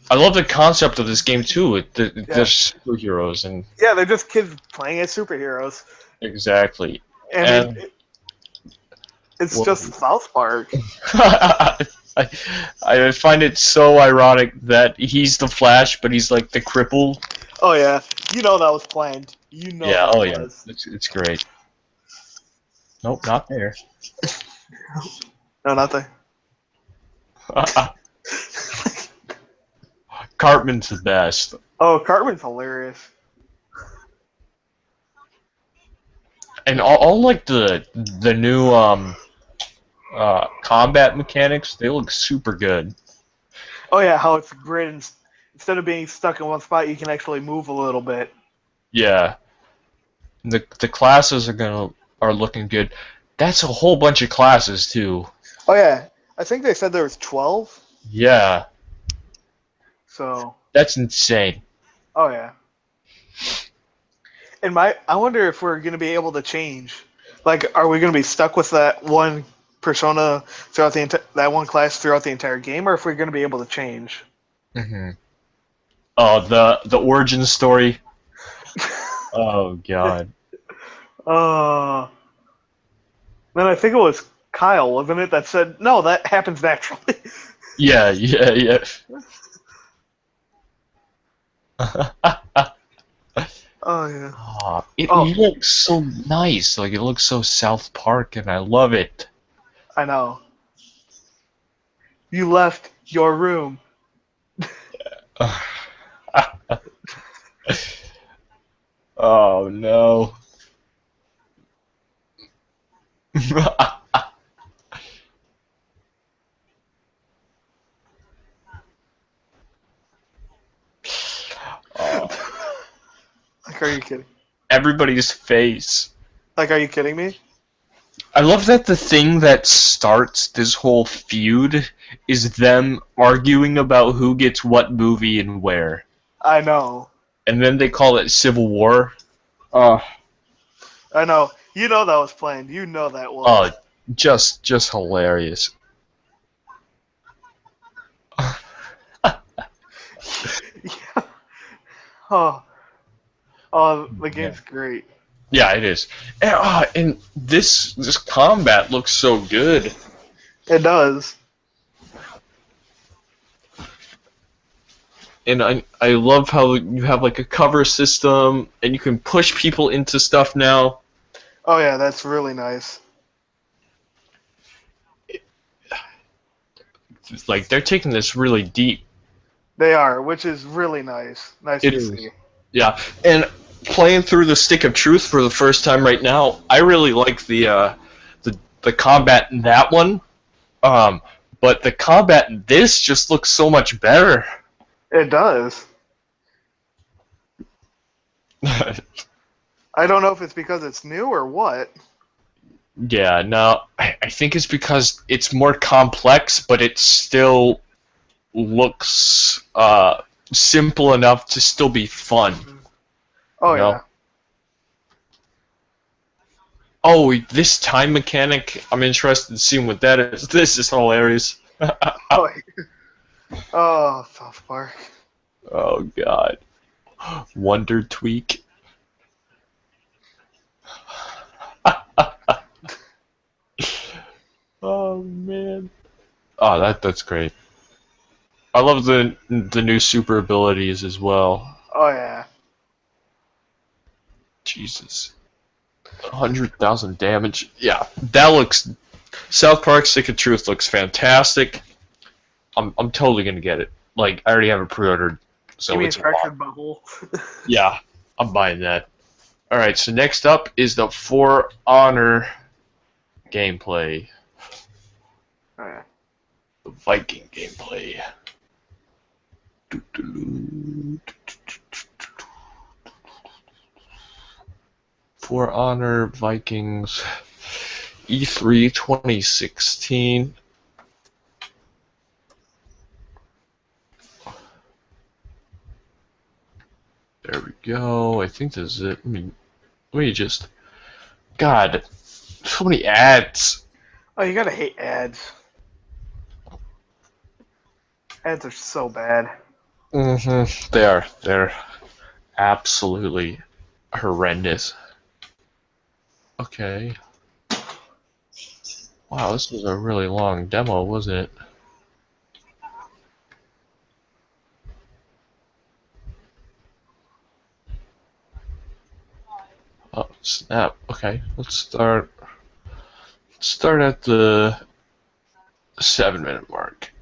I love the concept of this game too. They're Yeah. superheroes and Yeah, they're just kids playing as superheroes. exactly. I mean, And it's well, just South Park. I, I find it so ironic that he's the Flash, but he's like the cripple. Oh yeah, you know that was planned. You know Yeah, that oh yeah, was. it's great. Nope, not there. No, nothing. Cartman's the best. Oh, Cartman's hilarious. And all like the new combat mechanics, they look super good. Oh yeah, how it's great. Instead of being stuck in one spot, you can actually move a little bit. Yeah, the classes are looking good. That's a whole bunch of classes too. Oh yeah, I think they said there was 12. Yeah, So, that's insane. oh yeah. And I wonder if we're gonna be able to change. Like, are we gonna be stuck with that one persona throughout that one class throughout the entire game, or if we're gonna be able to change? Hmm. Oh, the origin story. Oh God. Uh, then I think it was Kyle, wasn't it, that said, no, that happens naturally. Yeah, yeah, yeah. Oh yeah. Oh, it Oh, looks so nice. Like it looks so South Park, and I love it. I know. You left your room. Oh no. Oh, Like, are you kidding? everybody's face. Like, are you kidding me? I love that the thing that starts this whole feud is them arguing about who gets what movie and where. I know. And then they call it Civil War. Oh, I know. You know that was planned. You know that was. oh, just hilarious. Yeah. Oh, oh, the Yeah. game's great. Yeah, it is. And this combat looks so good. It does. And I love how you have like a cover system and you can push people into stuff now. Oh yeah, that's really nice. It's like they're taking this really deep. They are, which is really nice. Nice It to is. see. Yeah. And playing through the Stick of Truth for the first time right now, I really like the combat in that one. Um, but the combat in this just looks so much better. It does. I don't know if it's because it's new or what. Yeah, no, I think it's because it's more complex, but it still looks simple enough to still be fun. Oh You know? yeah. Oh, this time mechanic, I'm interested in seeing what that is. This is hilarious. Oh, oh, South Park. Oh, God. Wonder Tweak. Oh, man. Oh, that's great. I love the new super abilities as well. Oh yeah. Jesus, 100,000 damage. Yeah, that looks. South Park: Stick of Truth looks fantastic. I'm totally gonna get it. Like I already have it pre-ordered, Give so me a it's a lot. fractured butthole. Yeah, I'm buying that. All right, so next up is the For Honor gameplay, Oh, yeah. the Viking gameplay. For Honor Vikings E3 2016. There we go. I think this is it. Let me just. God, so many ads. Oh, you gotta hate ads. Ads are so bad. They are. They're absolutely horrendous. Okay. Wow, this was a really long demo, wasn't it? Oh, snap. Okay, let's start. Let's start at the 7-minute mark.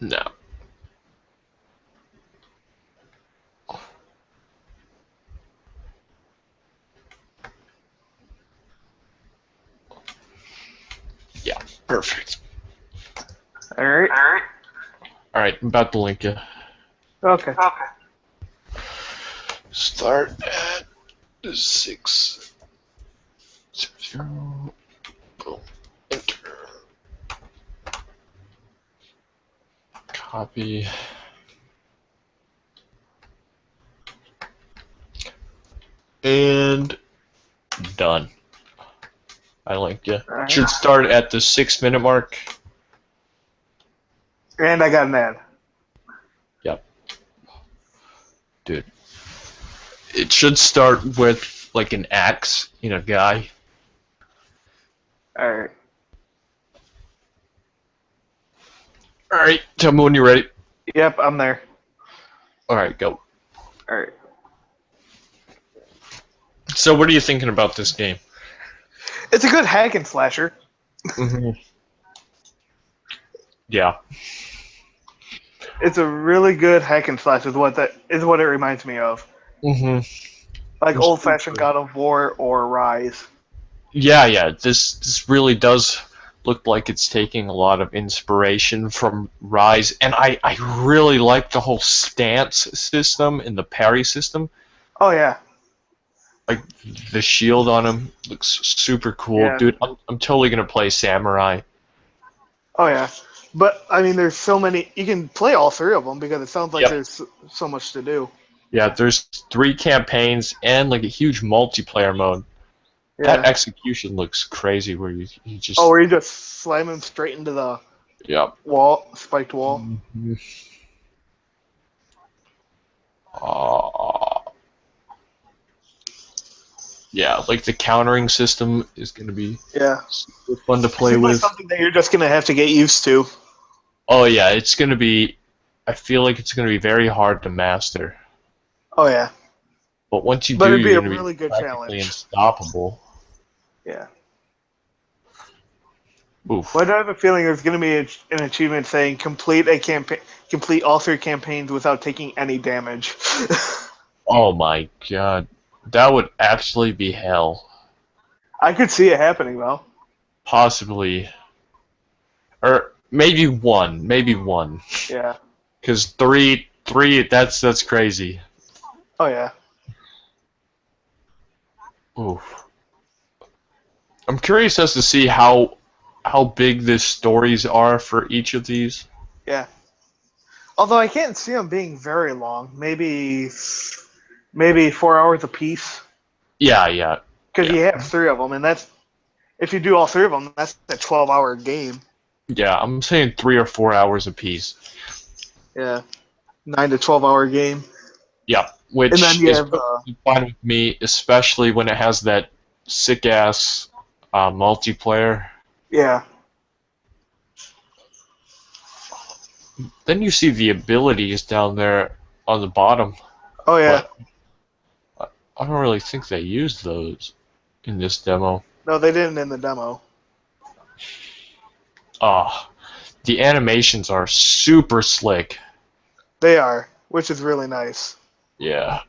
No. Yeah, perfect. All right. Alright, I'm about to link you. Okay. Start at 6. 0. Boom. Enter. Copy. And done. I linked you. All right. Should start at the 6-minute mark. And I got an ad. Yep. Dude. It should start with like an axe in a guy. All right. Alright, tell me when you're ready. Yep, I'm there. Alright, go. All right. So what are you thinking about this game? It's a good hack and slasher. Yeah. It's a really good hack and slash. Is what it reminds me of. Like old fashioned God of War or Rise. Yeah. This really does look like it's taking a lot of inspiration from Rise, and I really like the whole stance system and the parry system. Oh yeah. Like the shield on him looks super cool, Yeah. dude. I'm totally gonna play Samurai. Oh yeah. But I mean, there's so many. You can play all three of them because it sounds like Yep. there's so much to do. Yeah, there's 3 campaigns and like a huge multiplayer mode. Yeah. That execution looks crazy, where you just. Oh, where you just slam him straight into the Yep. wall, spiked wall. Yeah, like the countering system is going to be Yeah. super fun to play Seems like with. something that you're just gonna have to get used to. Oh yeah, it's going to be. I feel like it's going to be very hard to master. Oh yeah. But once you But do, it'd be you're a going to really be good practically challenge. unstoppable. Yeah. Oof. But I have a feeling there's going to be an achievement saying complete all 3 campaigns without taking any damage. Oh my god, that would actually be hell. I could see it happening though. Possibly, or maybe one, Yeah. because three, that's crazy. Oh yeah. Oof. I'm curious as to see how big the stories are for each of these. Yeah. Although I can't see them being very long. Maybe 4 hours apiece. Yeah. Because Yeah. you have 3 of them, and that's if you do all 3 of them, that's a 12-hour game. Yeah, I'm saying 3 or 4 hours apiece. Yeah. 9 to 12-hour game. Yeah, which And then you is have fine with me, especially when it has that sick ass multiplayer. Yeah. Then you see the abilities down there on the bottom, Oh yeah. but I don't really think they used those in this demo. No, they didn't in the demo. Ah, the animations are super slick. They are, which is really nice. Yeah.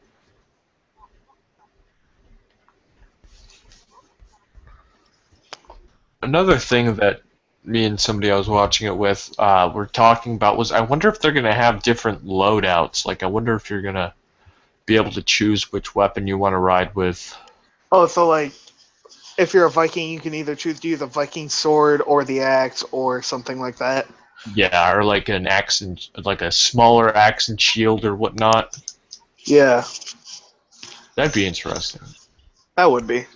Another thing that me and somebody I was watching it with were talking about was I wonder if they're going to have different loadouts. Like, I wonder if you're going to be able to choose which weapon you want to ride with. Oh, so like if you're a Viking, you can either choose to use a Viking sword or the axe or something like that. Yeah, or like an axe and like a smaller axe and shield or whatnot. Yeah, That'd be interesting. that would be.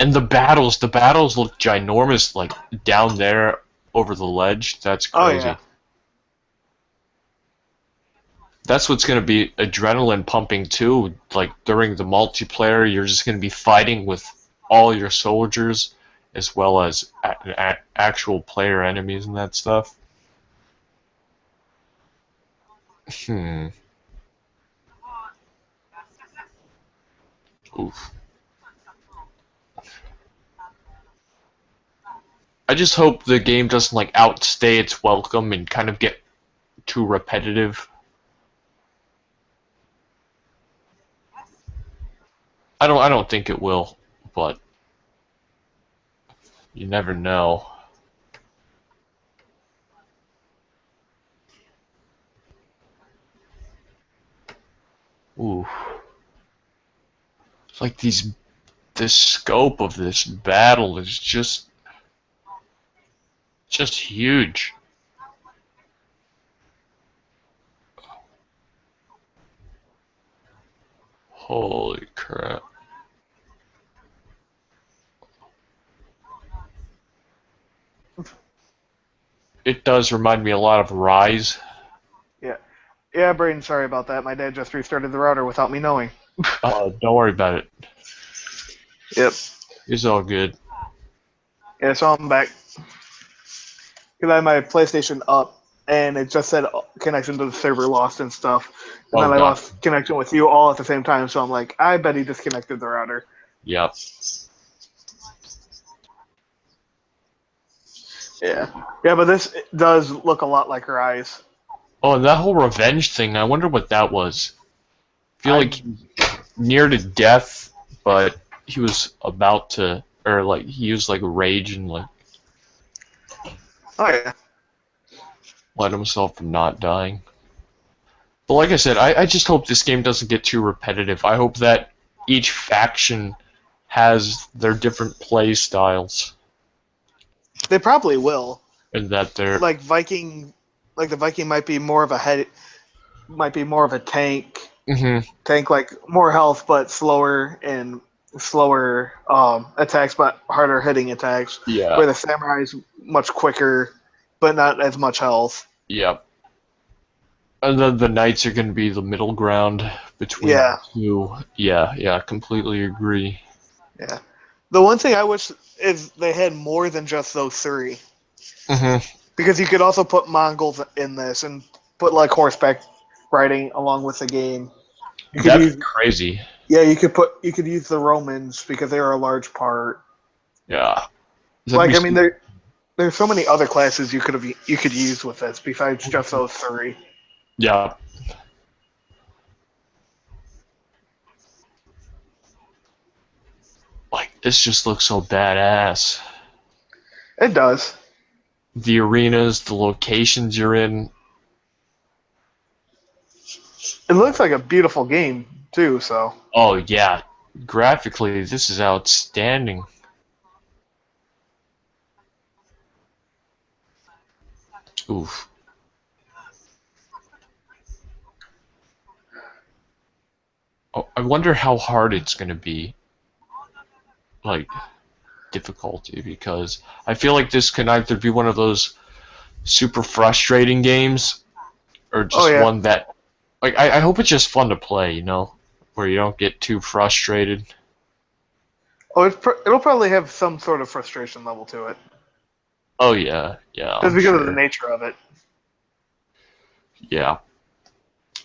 And the battles look ginormous, like down there over the ledge. That's Oh yeah. crazy. That's what's going to be adrenaline pumping too. Like during the multiplayer, you're just going to be fighting with all your soldiers as well as actual player enemies and that stuff. Hmm. Oof. I just hope the game doesn't like outstay its welcome and kind of get too repetitive. I don't think it will, but you never know. Ooh. It's like the scope of this battle is just huge. Holy crap. It does remind me a lot of Rise. Yeah. Yeah, Braden, sorry about that. My dad just restarted the router without me knowing. Don't worry about it. Yep. It's all good. Yeah, so I'm back. Because I had my PlayStation up, and it just said connection to the server lost and stuff. And Oh then I god. lost connection with you all at the same time, so I'm like, I bet he disconnected the router. Yep. Yeah. Yeah, but this does look a lot like Rise. Oh, and that whole revenge thing, I wonder what that was. I feel like he was near to death, but he was about to, or like he used like rage and like Oh, yeah. let himself from not dying. But like I said, I just hope this game doesn't get too repetitive. I hope that each faction has their different play styles They probably will. and that they're Like Viking, like the Viking might be more of a head, might be more of a tank. Mhm. Tank like more health but slower and slower attacks but harder hitting attacks. Yeah. Where the samurai is much quicker but not as much health. Yep. And then the knights are going to be the middle ground between the Yeah, two. Yeah, yeah, completely agree. yeah. The one thing I wish is they had more than just those three. Mhm. Because you could also put Mongols in this and put like horseback riding along with the game. You could That'd be use crazy. yeah, you could use the Romans because they are a large part. Yeah. That'd be Like I mean super. there's so many other classes you could use with this besides just those three. Yeah. Like this just looks so badass. It does. The arenas, the locations you're in. It looks like a beautiful game too. So Oh yeah. Graphically, this is outstanding. Oof. Oh, I wonder how hard it's going to be. Like difficulty because I feel like this can either be one of those super frustrating games or oh just yeah, one that like I hope it's just fun to play, where you don't get too frustrated. Oh, it'll probably have some sort of frustration level to it, Oh yeah, yeah, just I'm because of the sure. nature of it. Yeah,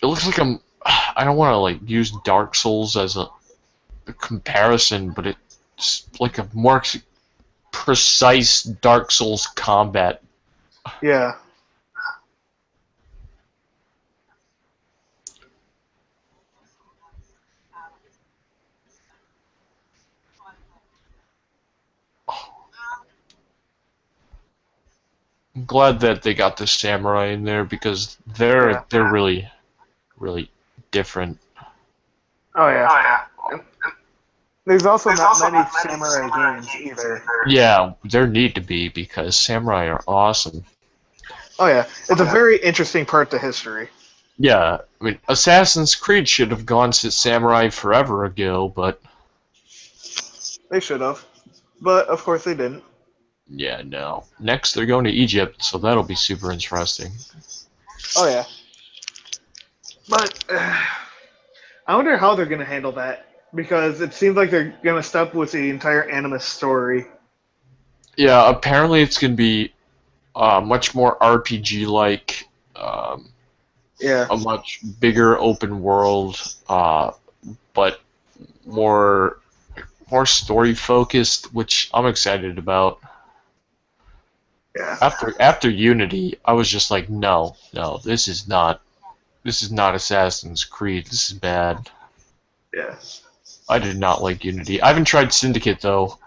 it looks like I'm. I don't want to like use Dark Souls as a comparison, but it's like a more precise Dark Souls combat. Yeah. I'm glad that they got the samurai in there because Yeah. they're really different. Oh yeah. And there's also not many samurai games either. Yeah, there need to be because samurai are awesome. Oh yeah, it's a very interesting part to history. Yeah, I mean Assassin's Creed should have gone to samurai forever ago, but They should have, but of course they didn't. yeah, no. Next they're going to Egypt, so that'll be super interesting. Oh yeah, but I wonder how they're gonna handle that because it seems like they're gonna stop with the entire Animus story. Yeah, apparently it's gonna be much more RPG like, um, Yeah, a much bigger open world, but more story focused, which I'm excited about. yeah, After Unity, I was just like, no, no, this is not Assassin's Creed. This is bad. yeah. I did not like Unity. I haven't tried Syndicate though.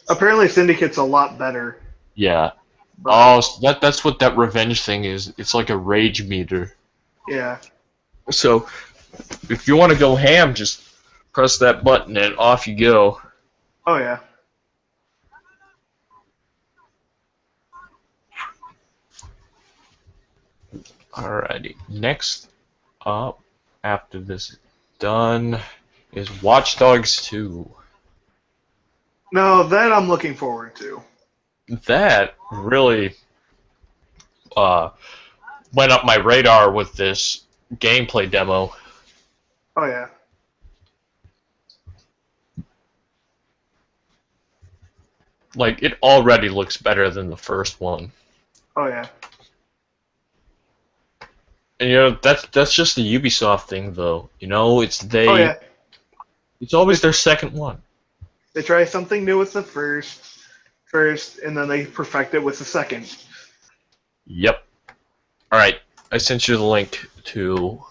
Apparently, Syndicate's a lot better, Yeah. but Oh, so that's what that revenge thing is. It's like a rage meter. yeah. So if you want to go ham, just press that button and off you go. Oh yeah. Alrighty. Next up, after this is done, is Watch Dogs 2. No, that I'm looking forward to. That really uh, went up my radar with this gameplay demo. Oh yeah. Like, it already looks better than the first one. Oh yeah. And you know, that's just the Ubisoft thing though. You know, Oh yeah. it's always They, their second one. they try something new with the first, and then they perfect it with the second. Yep. Alright, I sent you the link to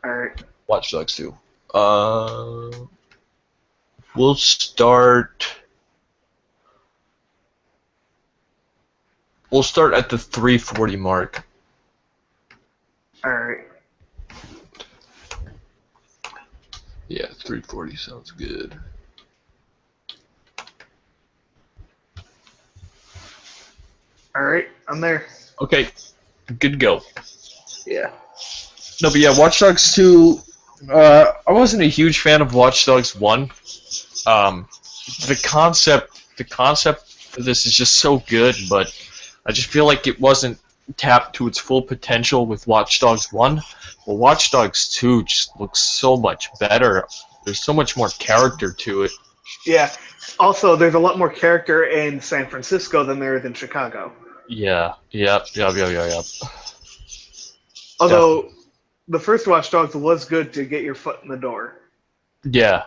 All right. Watch Dogs 2. Uh, we'll start. We'll start at the 340 mark. All right. Yeah, 340 sounds good. All right. I'm there. Okay, good to go. Yeah. No, but yeah, Watch Dogs 2. I wasn't a huge fan of Watch Dogs 1. Um, the concept for this is just so good, but I just feel like it wasn't tapped to its full potential with Watch Dogs 1. Well, Watch Dogs 2 just looks so much better. There's so much more character to it. Yeah. Also, there's a lot more character in San Francisco than there is in Chicago. Yeah, yep. Definitely. Although the first Watch Dogs was good to get your foot in the door. Yeah.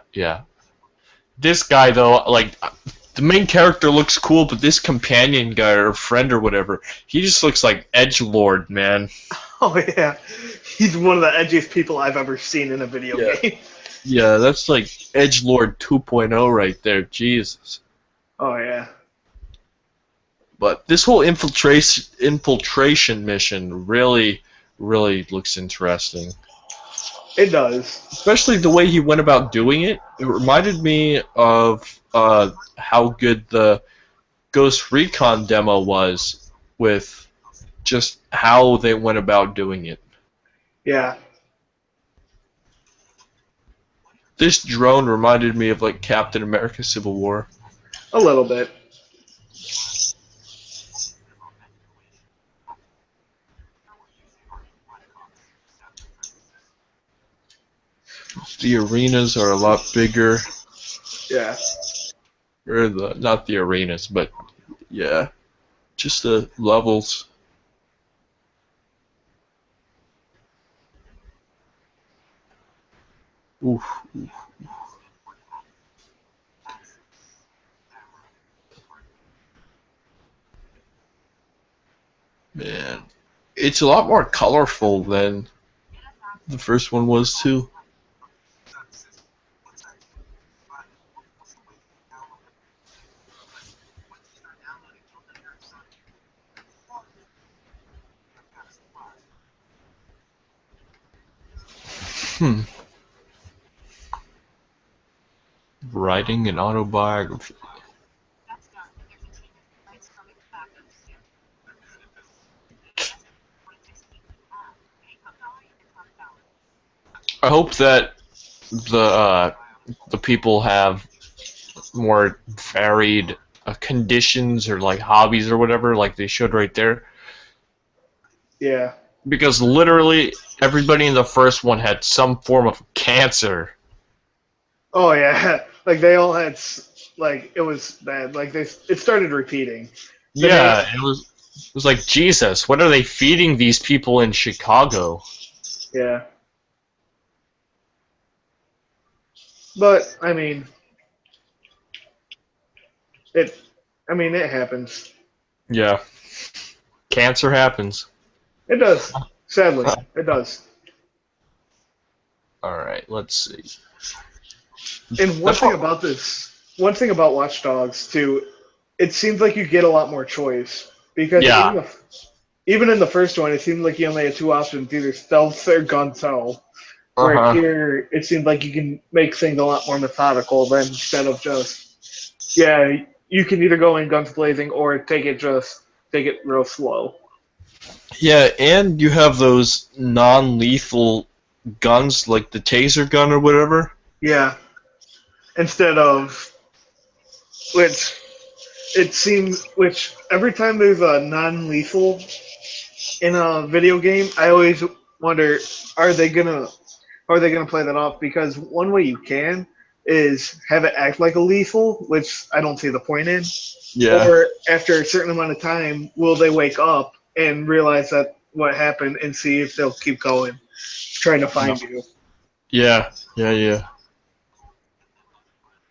This guy though, like the main character looks cool, but this companion guy or friend or whatever, he just looks like Edgelord, man. Oh yeah, he's one of the edgiest people I've ever seen in a video Yeah. game. Yeah, that's like Edgelord 2.0 right there. Jesus. Oh yeah, But this whole infiltration mission really looks interesting. it does. Especially the way he went about doing it. It reminded me of how good the Ghost Recon demo was with just how they went about doing it. Yeah, This drone reminded me of like Captain America Civil War. a little bit. The arenas are a lot bigger. Yeah, Or the not the arenas, but yeah, just the levels. Oof, man, it's a lot more colorful than the first one was too. Hmm. Writing an autobiography. I hope that the people have more varied conditions or like hobbies or whatever, like they showed right there. Yeah. Because literally everybody in the first one had some form of cancer. Oh yeah. Like they all had like it was bad. Like it started repeating. The name. Yeah, it was like Jesus. What are they feeding these people in Chicago? Yeah. But I mean, it. I mean, it happens. Yeah, cancer happens. It does. Sadly, it does. All right, let's see. And The pro- one thing about Watch Dogs too, it seems like you get a lot more choice because yeah, even in the first one, it seemed like you only had two options: either stealth or gunso. uh Where huh. here, it seems like you can make things a lot more methodical than instead of just you can either go in guns blazing or take it real slow. Yeah, and you have those non-lethal guns like the taser gun or whatever. Yeah, instead of which which every time there's a non-lethal in a video game, I always wonder, are they gonna are they gonna play that off? Because one way you can is have it act like a lethal, which I don't see the point in. Yeah. Or after a certain amount of time, will they wake up and realize that what happened and see if they'll keep going, trying to No. find you? Yeah. Yeah. Yeah.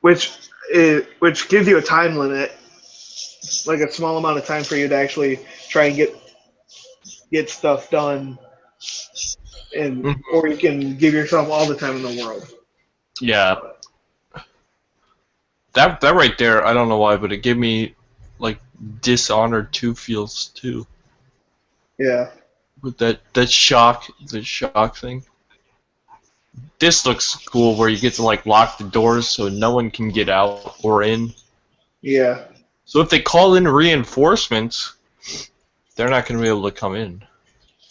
Which gives you a time limit, like a small amount of time for you to actually try and get stuff done, and Mhm. or you can give yourself all the time in the world. Yeah. That right there, I don't know why, but it gave me like Dishonored 2 feels too. Yeah, With the shock thing. This looks cool where you get to like lock the doors so no one can get out or in. yeah. So if they call in reinforcements, they're not going to be able to come in.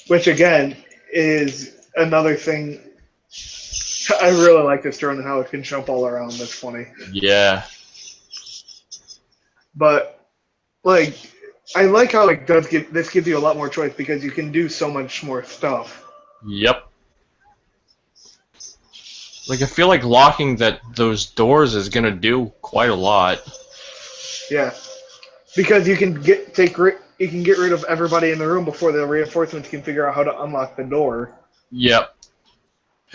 Which again is another thing. I really like this drone and how it can jump all around. That's funny. Yeah. But like, I like how it does give this gives you a lot more choice because you can do so much more stuff. Yep. Like I feel like locking those doors is going to do quite a lot. Yeah, because you can get rid of everybody in the room before the reinforcements can figure out how to unlock the door. Yep.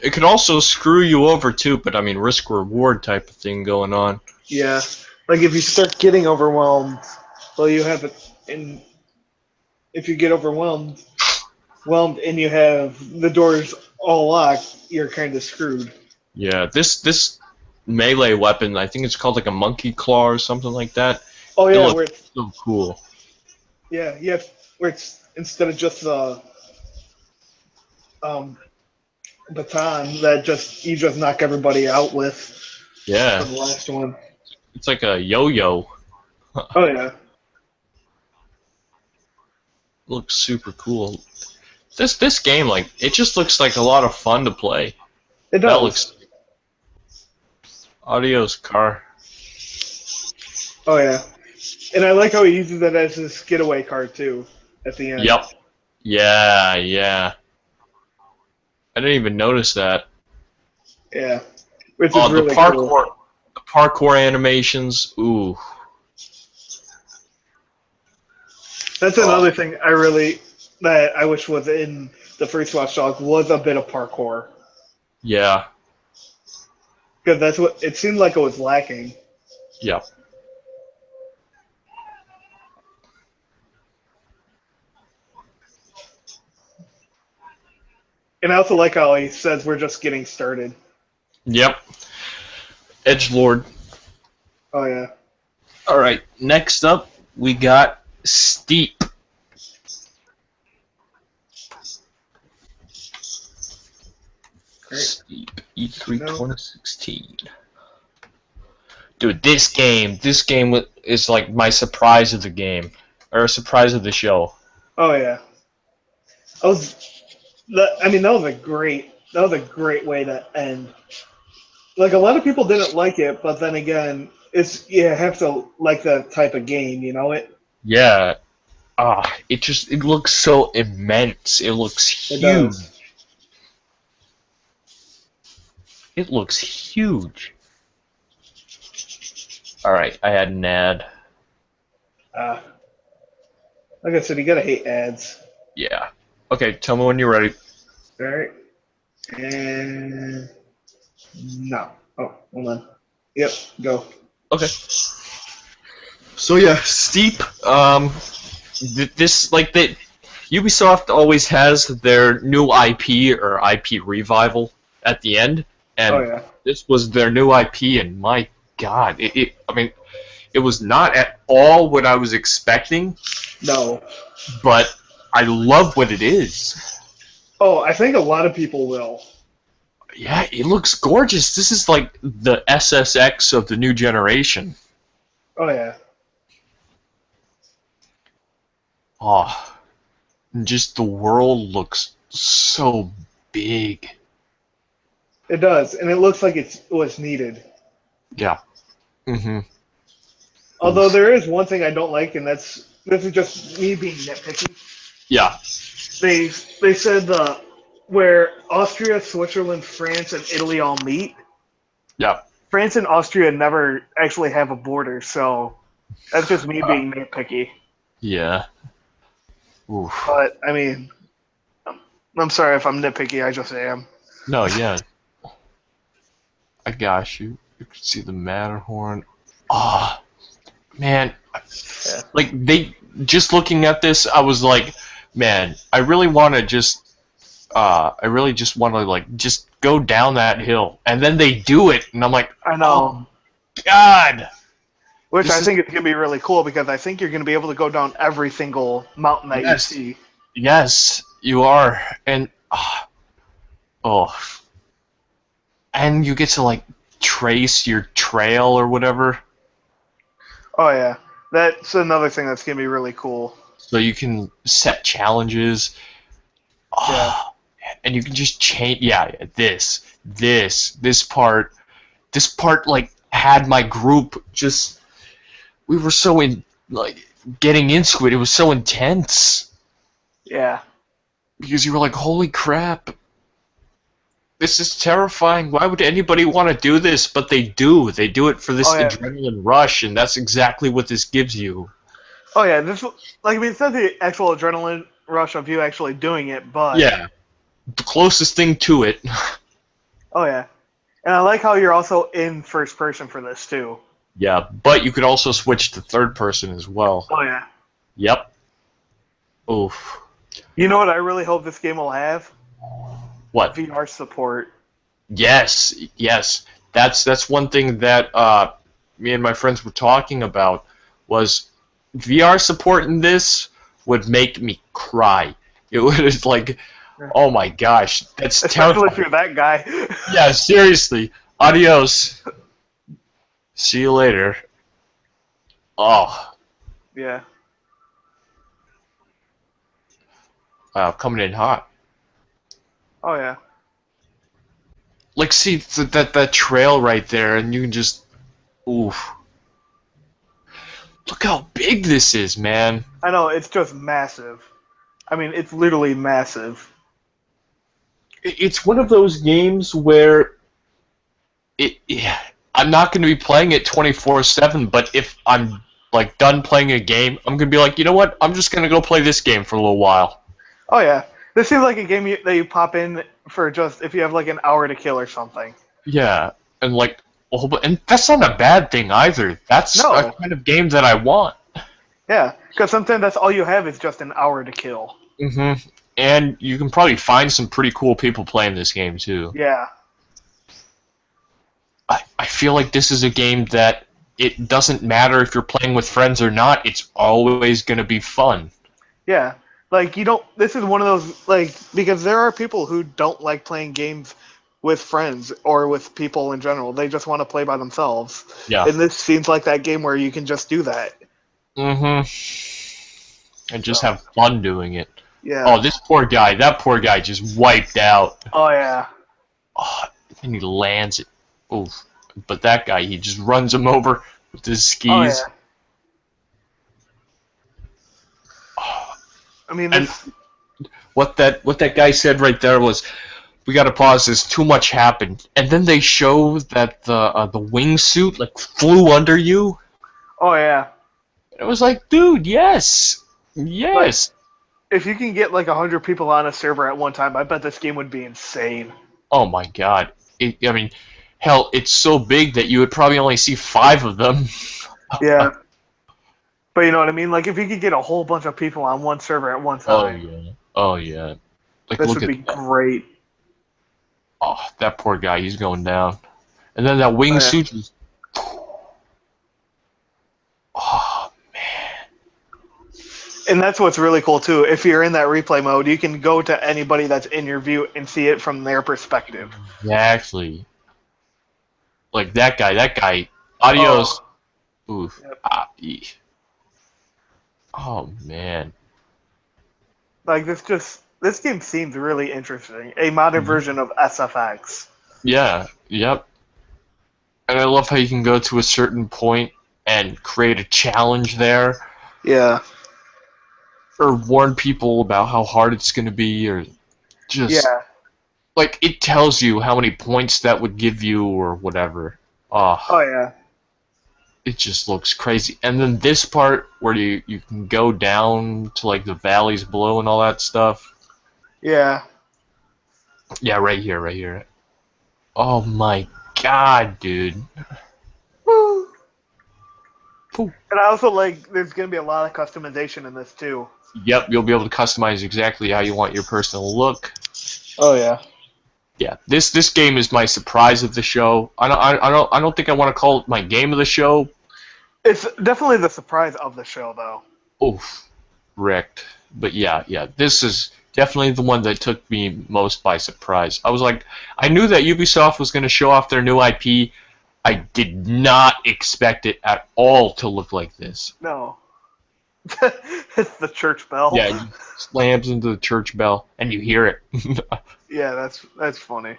It could also screw you over too, but I mean risk reward type of thing going on. Yeah, like if you start getting overwhelmed, well, you have it. And if you get whelmed, and you have the doors all locked, you're kind of screwed. Yeah, this melee weapon, I think it's called like a monkey claw or something like that. Oh It yeah, looks where it's so cool. yeah, where it's instead of just the um, baton that just you just knock everybody out with Yeah, on the last one. it's like a yo-yo. Oh yeah, Looks super cool. This game, like, it just looks like a lot of fun to play. it That looks does. Adios car. Oh yeah, and I like how he uses that as his getaway card too at the end. Yep. Yeah, yeah. I didn't even notice that. Yeah, which is Oh, really cool. the parkour animations. Ooh. That's another thing that I wish was in the first Watch Dogs was a bit of parkour. Yeah. Because that's what it seemed like it was lacking. Yeah. And I also like how he says we're just getting started. Yep. Edgelord. Oh yeah. All right. Next up, we got Steep. Great. Steep E3 No. 2016. Dude, this game is like my surprise of the game, or a surprise of the show. Oh yeah. That was a great way to end. Like a lot of people didn't like it, but then again, you have to like that type of game, you know it. Yeah. It looks so immense. It looks It huge. does. It looks huge. All right, I had an ad. Like I said, you gotta hate ads. Yeah. Okay, tell me when you're ready. All right. And no. Oh, hold on. Yep. Go. Okay. So yeah, Steep. This like that. Ubisoft always has their new IP or IP revival at the end, and Oh yeah. this was their new IP, and my God, I mean, it was not at all what I was expecting, No. but I love what it is. Oh, I think a lot of people will. Yeah, it looks gorgeous. This is like the SSX of the new generation. Oh yeah. Oh, and just the world looks so big. It does, and it looks like it was needed. Yeah. Mm-hmm. Although there is one thing I don't like, and this is just me being nitpicky. Yeah. They said where Austria, Switzerland, France, and Italy all meet. Yeah. France and Austria never actually have a border, so that's just me being nitpicky. Yeah. Oof. But I mean, I'm sorry if I'm nitpicky. I just am. No, yeah. I got you. You can see the Matterhorn. Ah, man. Yeah. Like just looking at this, I was like, man, I really want to just go down that hill, and then they do it, and I'm like, I know. oh God. Which This I is- think is going to be really cool because I think you're going to be able to go down every single mountain that Yes. you see. Yes, you are, and oh, and you get to like trace your trail or whatever, Oh yeah, that's another thing that's going to be really cool. so you can set challenges. Oh, and you can just change. Yeah, this part like had my group just. We were so in like getting into it. It was so intense Yeah. because you were like, "Holy crap! This is terrifying. Why would anybody want to do this?" But they do. They do it for this Oh, yeah. adrenaline rush, and that's exactly what this gives you. Oh yeah, it's not the actual adrenaline rush of you actually doing it, but Yeah, the closest thing to it. oh yeah, and I like how you're also in first person for this too. Yeah, but you could also switch to third person as well. Oh yeah. Yep. Oof. You know what I really hope this game will have? What? VR support. Yes, yes. That's one thing that me and my friends were talking about was VR support in this would make me cry. It was like, oh my gosh, that's Especially if terrifying. you're that guy. Yeah, seriously. Adios. See you later. Oh, Yeah. coming in hot. Oh yeah. Like, see that trail right there, and you can just, oof. Look how big this is, man. I know, it's just massive. I mean, it's literally massive. It's one of those games where yeah, I'm not going to be playing it 24/7, but if I'm like done playing a game, I'm going to be like, you know what? I'm just going to go play this game for a little while. Oh yeah, this seems like a game that you pop in for just if you have like an hour to kill or something. Yeah, and like, and that's not a bad thing either. That's a No, kind of game that I want. yeah, because sometimes that's all you have is just an hour to kill. And you can probably find some pretty cool people playing this game too. Yeah, I feel like this is a game that it doesn't matter if you're playing with friends or not, it's always going to be fun. yeah. Like you don't. This is one of those like because there are people who don't like playing games with friends or with people in general. They just want to play by themselves. Yeah. And this seems like that game where you can just do that. And just So, have fun doing it. yeah. Oh, this poor guy. That poor guy just wiped out. Oh yeah. Oh, and he lands it. Oof. But that guy, he just runs him over with his skis. Oh yeah. I mean, And this, what that guy said right there was, we gotta pause this. Too much happened, and then they show that the wingsuit like flew under you. oh yeah. It was like, dude, yes, yes. If you can get like 100 people on a server at one time, I bet this game would be insane. Oh my god. I mean, hell, it's so big that you would probably only see 5 of them. Yeah. But you know what I mean? Like if you could get a whole bunch of people on one server at one Oh time, yeah. Oh yeah. Like this look would at be that. great. Oh, that poor guy. He's going down. And then that Oh, yeah. wingsuit just. Oh man. And that's what's really cool too. If you're in that replay mode, you can go to anybody that's in your view and see it from their perspective. Exactly. Like that guy. That guy. Adios. Oof. Yep. Eesh. Oh man. Like this game seems really interesting. A modern version of SFX. Yeah. Yep. And I love how you can go to a certain point and create a challenge there, Yeah. or warn people about how hard it's going to be, or just Yeah. like it tells you how many points that would give you or whatever. Oh yeah. It just looks crazy. And then this part where you can go down to like the valleys below and all that stuff. Yeah. Yeah, right here, right here. Oh my god, dude. Woo. Pooh. And I also like there's gonna be a lot of customization in this too. Yep, you'll be able to customize exactly how you want your person to look. Oh yeah. Yeah, this game is my surprise of the show. I don't think I want to call it my game of the show. It's definitely the surprise of the show though. Oof, wrecked. But yeah, this is definitely the one that took me most by surprise. I was like, I knew that Ubisoft was going to show off their new IP. I did not expect it at all to look like this. No. It's the church bell. Yeah, it slams into the church bell, and you hear it. Yeah, that's funny.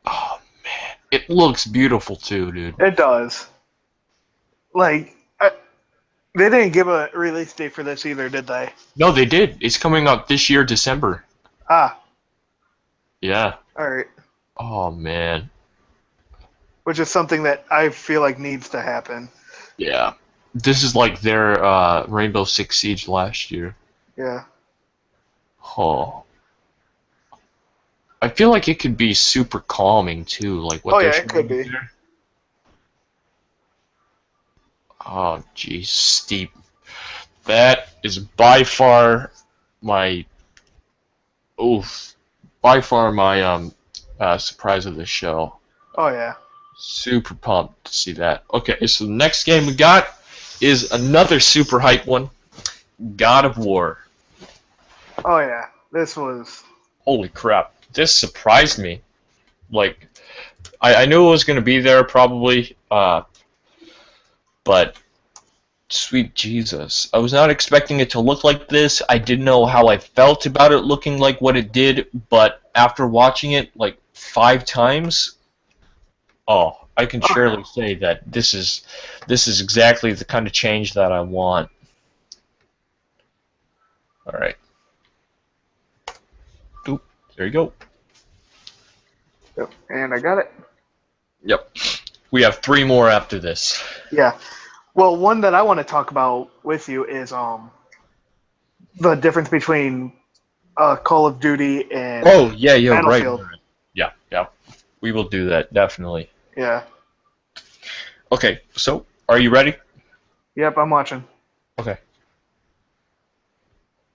Oh man, it looks beautiful too, dude. It does. Like, they didn't give a release date for this either, did they? No, they did. It's coming out this year, December. Ah, Yeah. all right. Oh man. Which is something that I feel like needs to happen. Yeah. This is like their Rainbow Six Siege last year. Yeah. Oh. I feel like it could be super calming too, like what Oh they're yeah, it could showing be. there. Oh geez, steep. That is by far my by far my surprise of the show. Oh yeah. Super pumped to see that. Okay, so the next game we got is another super hype one, God of War. Oh yeah. This was. Holy crap, this surprised me. Like, I knew it was going to be there probably, but sweet Jesus. I was not expecting it to look like this. I didn't know how I felt about it looking like what it did, but after watching it like 5 times, oh, I can surely say that this is exactly the kind of change that I want. All right. Oop, there you go. Yep. And I got it. Yep. We have 3 more after this. Yeah. Well, one that I want to talk about with you is the difference between Call of Duty and Oh, yeah, yeah, right. Battlefield. Yeah, yeah. We will do that, definitely. Yeah. Okay, so, are you ready? Yep, I'm watching. Okay.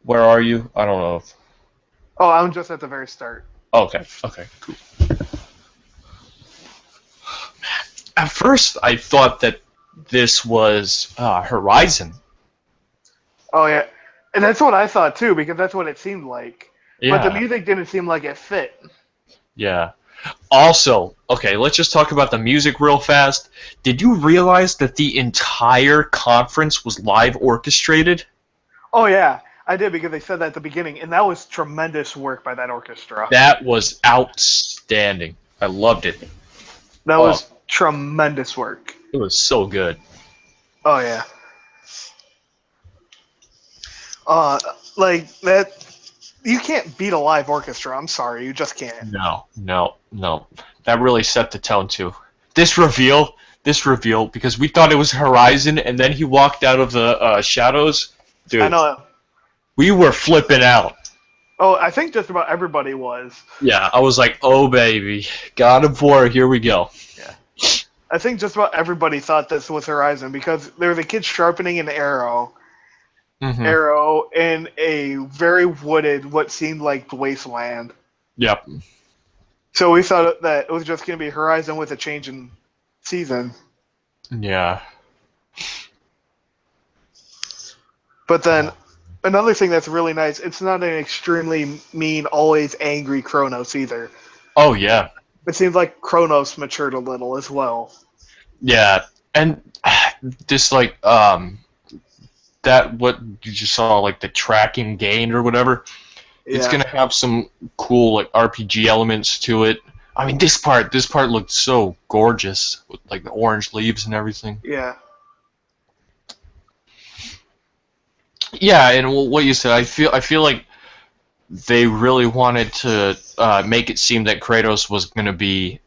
Where are you? I don't know. Oh, I'm just at the very start. Okay, okay, cool. At first, I thought that this was Horizon. Oh yeah, and that's what I thought too because that's what it seemed like. But the Yeah, music didn't seem like it fit. yeah. Also, okay, let's just talk about the music real fast. Did you realize that the entire conference was live orchestrated? Oh yeah, I did because they said that at the beginning, and that was tremendous work by that orchestra. That was outstanding. I loved it. That Oh, was tremendous work. it was so good. Oh yeah. Uh, like that. You can't beat a live orchestra. I'm sorry, you just can't. No, no, no. That really set the tone too. This reveal, because we thought it was Horizon, and then he walked out of the shadows. I Dude, know. we were flipping out. Oh, I think just about everybody was. Yeah, I was like, oh baby, God of War, here we go. Yeah. I think just about everybody thought this was Horizon because there was a kid sharpening an Hmm. arrow in a very wooded, what seemed like wasteland. Yep. So we thought that it was just going to be Horizon with a change in season. Yeah. But then another thing that's really nice, it's not an extremely mean, always angry Kronos either. Oh yeah. It seems like Kronos matured a little as well. Yeah. And this like that what you just saw like the tracking gain or whatever. It's Yeah. gonna have some cool like RPG elements to it. I mean, this part looked so gorgeous with like the orange leaves and everything. Yeah. Yeah, and what you said, I feel like they really wanted to make it seem that Kratos was gonna be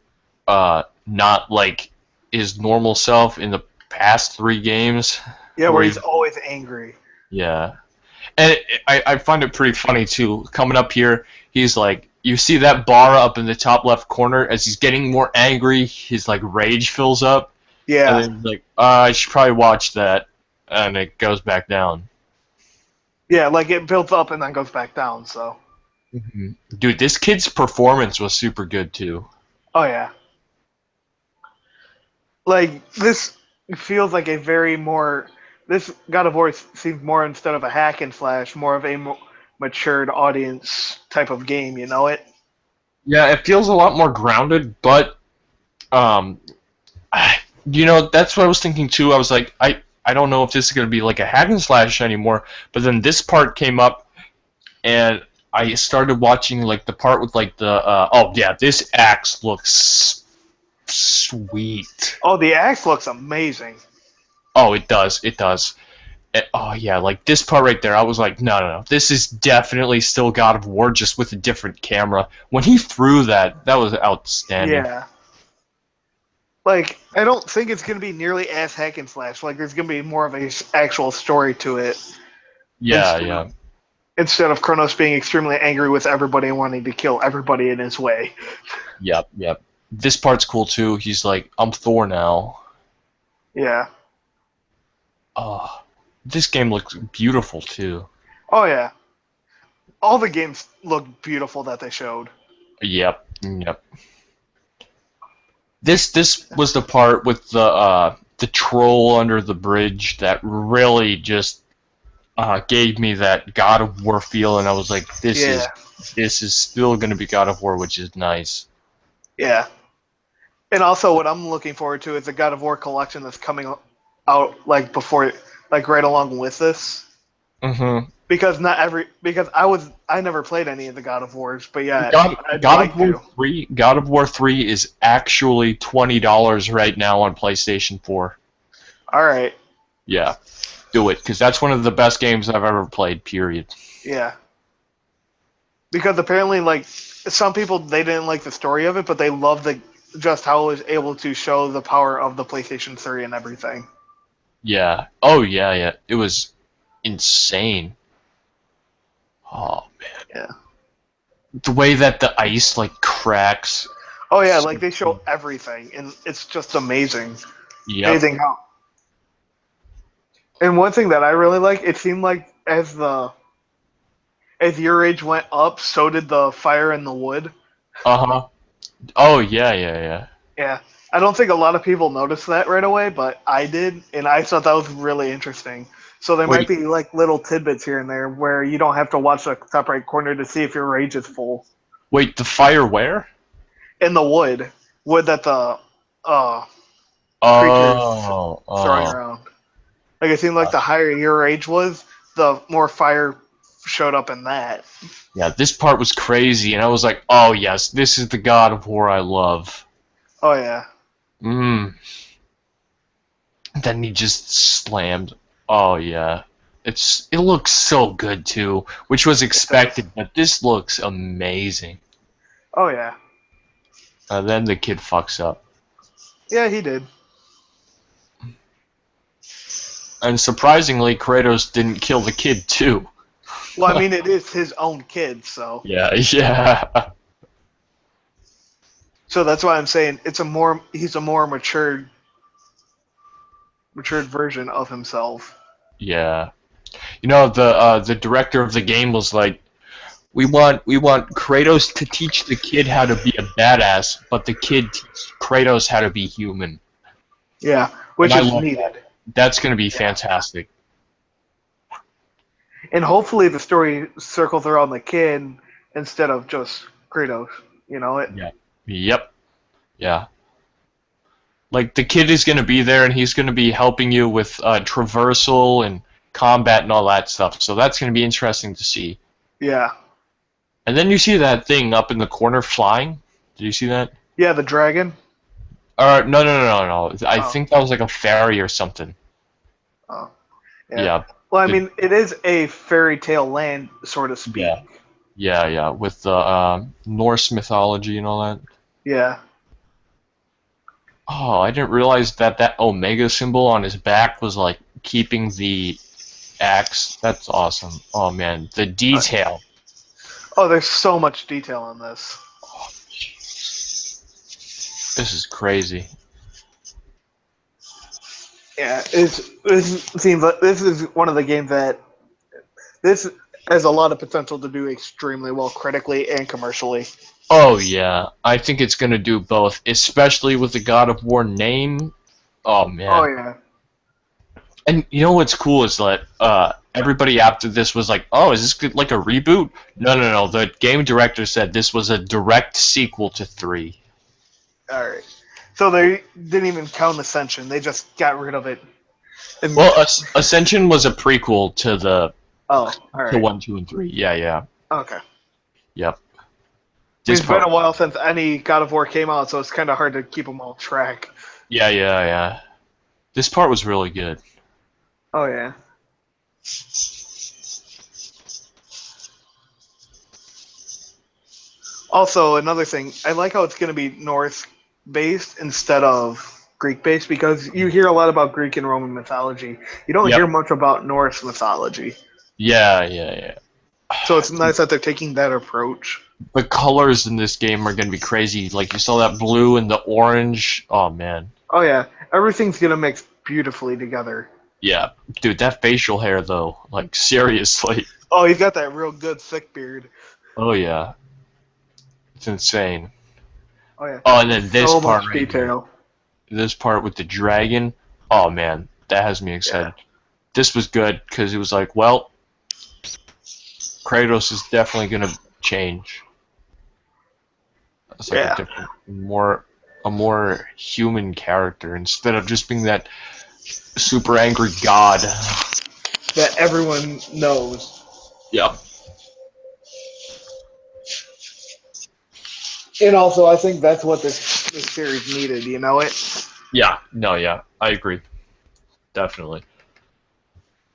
not like his normal self in the past 3 games. Yeah, Where where he, he's always angry. yeah, and I find it pretty funny too. Coming up here, he's like, you see that bar up in the top left corner. As he's getting more angry, his like rage fills up, and Yeah. then he's like, I should probably watch that, and it goes back down. Yeah, like it builds up and then goes back down, so. Dude, this kid's performance was super good too. Oh, yeah. Like, this feels like a very more. This God of War seems more, instead of a hack and slash, more of a matured audience type of game, you know it? Yeah, it feels a lot more grounded, but um, that's what I was thinking too. I was like, I don't know if this is gonna be like a hack and slash anymore. But then this part came up, and I started watching like the part with like the oh yeah, this axe looks sweet. Oh, the axe looks amazing. Oh, it does, it does. Oh yeah, like this part right there, I was like, no, no, no, this is definitely still God of War, just with a different camera. When he threw that, that was outstanding. Yeah. Like, I don't think it's going to be nearly as hack and slash. Like, there's going to be more of a actual story to it. Yeah, Instead, yeah, instead of Kronos being extremely angry with everybody and wanting to kill everybody in his way. yep, yep. This part's cool too. He's like, I'm Thor now. Yeah. Oh, this game looks beautiful too. Oh, yeah. All the games look beautiful that they showed. Yep, yep. This was the part with the troll under the bridge that really just gave me that God of War feel, and I was like, Yeah. this is still gonna be God of War, which is nice. Yeah. And also, what I'm looking forward to is the God of War collection that's coming out, like, before, like, right along with this. Mm-hmm. Because I never played any of the God of Wars, but yeah, I'd God like of War to. 3, God of War 3 is actually $20 right now on PlayStation 4. All right. Yeah, do it, because that's one of the best games I've ever played. Period. Yeah. because apparently, like some people, they didn't like the story of it, but they loved the just how it was able to show the power of the PlayStation 3 and everything. Yeah. Oh yeah, yeah. It was insane. Oh man, Yeah. the way that the ice like cracks. Oh yeah, like they show everything, and it's just amazing. Yep. Amazing how. And one thing that I really like, it seemed like as your age went up, so did the fire in the wood. Uh huh. Oh yeah, yeah, yeah. Yeah. I don't think a lot of people noticed that right away, but I did, and I thought that was really interesting. So there might Wait, be like little tidbits here and there where you don't have to watch the top right corner to see if your rage is full. wait. The fire where? In the wood that the uh, creatures Oh, throwing oh. around. Like it seemed like the higher your rage was, the more fire showed up in that. Yeah, this part was crazy, and I was like, oh yes, this is the God of War I love. Oh yeah. Mmm. Then he just slammed. Oh yeah. It looks so good too, which was It does. expected, but this looks amazing. Oh yeah. And then the kid fucks up. Yeah, he did. And surprisingly, Kratos didn't kill the kid too. Well, I mean, it is his own kid, so Yeah, yeah. that's why I'm saying he's a more matured version of himself. Yeah. You know, the director of the game was like, we want Kratos to teach the kid how to be a badass, but the kid teach Kratos how to be human. Yeah, And which I is love needed. that. That's gonna be Yeah. fantastic. And hopefully the story circles around the kid instead of just Kratos. You know it. Yeah. Yep. Yeah. Like the kid is gonna be there and he's gonna be helping you with traversal and combat and all that stuff. So that's gonna be interesting to see. Yeah. And then you see that thing up in the corner flying. Did you see that? Yeah, the dragon. No, no, no, no, no. I Oh. think that was like a fairy or something. Oh. Yeah. Yeah. Well, I The, mean, it is a fairy tale land, so to speak. yeah. Yeah, yeah. With the Norse mythology and all that. Yeah. Oh, I didn't realize that that Omega symbol on his back was like keeping the axe. That's awesome. Oh man, the detail. Oh, there's so much detail on this. This is crazy. Yeah, this seems like this is one of the games that this has a lot of potential to do extremely well critically and commercially. Oh yeah, I think it's gonna do both, especially with the God of War name. Oh Oh man. yeah. And you know what's cool is that everybody after this was like, "Oh, is this like a reboot?" No, no, no. The game director said this was a direct sequel to 3. All right. So they didn't even count Ascension. They just got rid of it. And, Well, Ascension was a prequel to the oh, all to right. 1, 2, and 3. Yeah, yeah. Okay. Yep. This It's been part. a while since any God of War came out, so it's kind of hard to keep them all track. Yeah, yeah, yeah. This part was really good. Oh yeah. Also, another thing, I like how it's going to be Norse based instead of Greek based because you hear a lot about Greek and Roman mythology. You don't hear Yep. much about Norse mythology. Yeah, yeah, yeah. So it's nice that they're taking that approach. The colors in this game are gonna be crazy. Like you saw that blue and the orange. Oh man. Oh yeah, everything's going to mix beautifully together. Yeah, dude, that facial hair though. Like seriously. Oh, he's got that real good thick beard. Oh yeah. It's insane. Oh yeah. Oh, and then this So part much right here. detail. This part with the dragon. Oh man, that has me excited. This was good because it was like, well, Kratos is definitely gonna change. It's like Yeah. a different, a more human character instead of just being that super angry god. That everyone knows. Yep. And also, I think that's what this series needed. You know it. Yeah. No. Yeah. I agree. Definitely.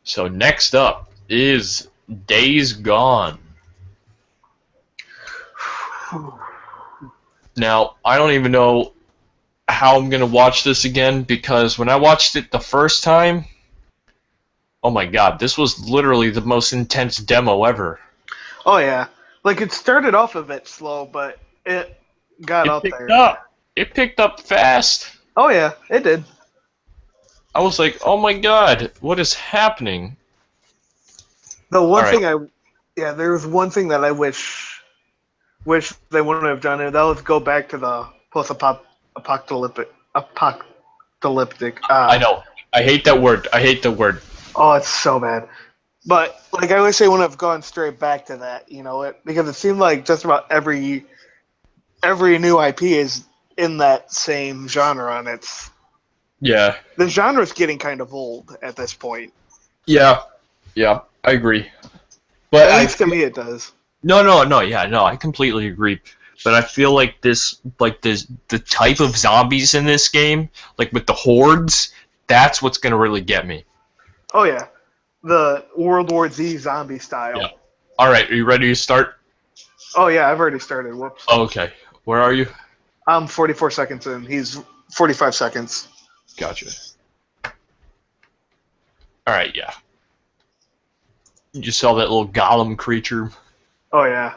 So next up is Days Gone. Now, I don't even know how I'm gonna watch this again because when I watched it the first time, oh my god, this was literally the most intense demo ever. Oh yeah, like it started off a bit slow, but it got It up picked there. up. It picked up fast. Oh yeah, it did. I was like, oh my god, what is happening? The one Alright, thing yeah, there was one thing that I wish they wouldn't have done, and that was go back to the post-apocalyptic apocalyptic. I know. I hate that word. I hate the word. Oh, it's so bad. But like, I wish they wouldn't have gone straight back to that. Because it seemed like just about every new IP is in that same genre, and Yeah. the genre's getting kind of old at this point. Yeah. Yeah. I agree. But At I least to me, it does. no, yeah, no, I completely agree. But I feel like the type of zombies in this game, like with the hordes, that's what's gonna really get me. Oh yeah, the World War Z zombie Yeah. style. All right, are you ready to start? Oh yeah, I've already started. Whoops. Oh, okay. Where are you? I'm 44 seconds in. He's 45 seconds. Gotcha. All right, yeah. You saw that little golem creature? Oh yeah.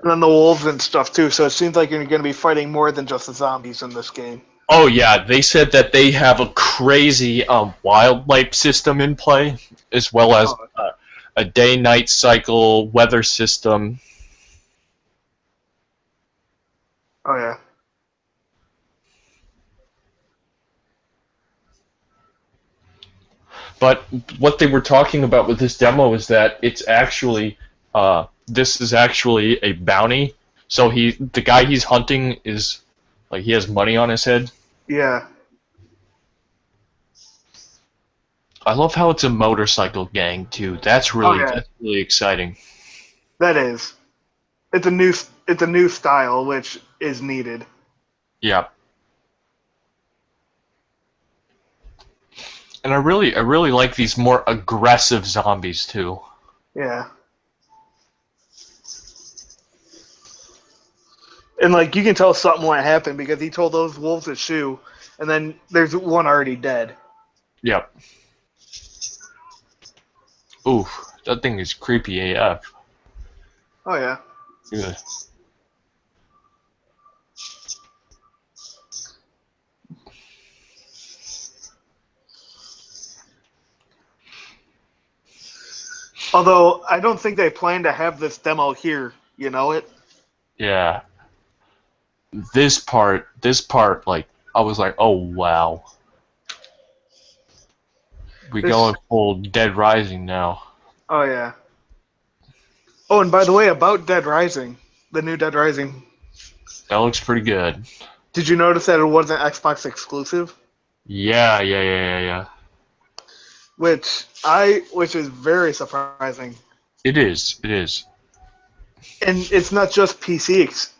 And then the wolves and stuff too. So it seems like you're going to be fighting more than just the zombies in this game. Oh yeah, they said that they have a crazy wildlife system in play, as well as Oh, a day-night cycle weather system. oh yeah. But what they were talking about with this demo is that it's actually this is actually a bounty. So the guy he's hunting is like he has money on his head. Yeah. I love how it's a motorcycle gang too. Oh yeah. That's really exciting. That is. It's a new style which is needed. Yeah. And I really like these more aggressive zombies too. Yeah. And like you can tell something might happen because he told those wolves to shoo, and then there's one already dead. Yep. Oof, that thing is creepy AF. Oh yeah. Ugh. Although I don't think they plan to have this demo here. You know it? Yeah. This part, like I was like, oh wow, we This. going full Dead Rising now. Oh yeah. Oh, and by the way, about Dead Rising, the new Dead Rising, That looks pretty good. did you notice that it wasn't Xbox exclusive? Yeah. Which is very surprising. It is. It is. And it's not just PC.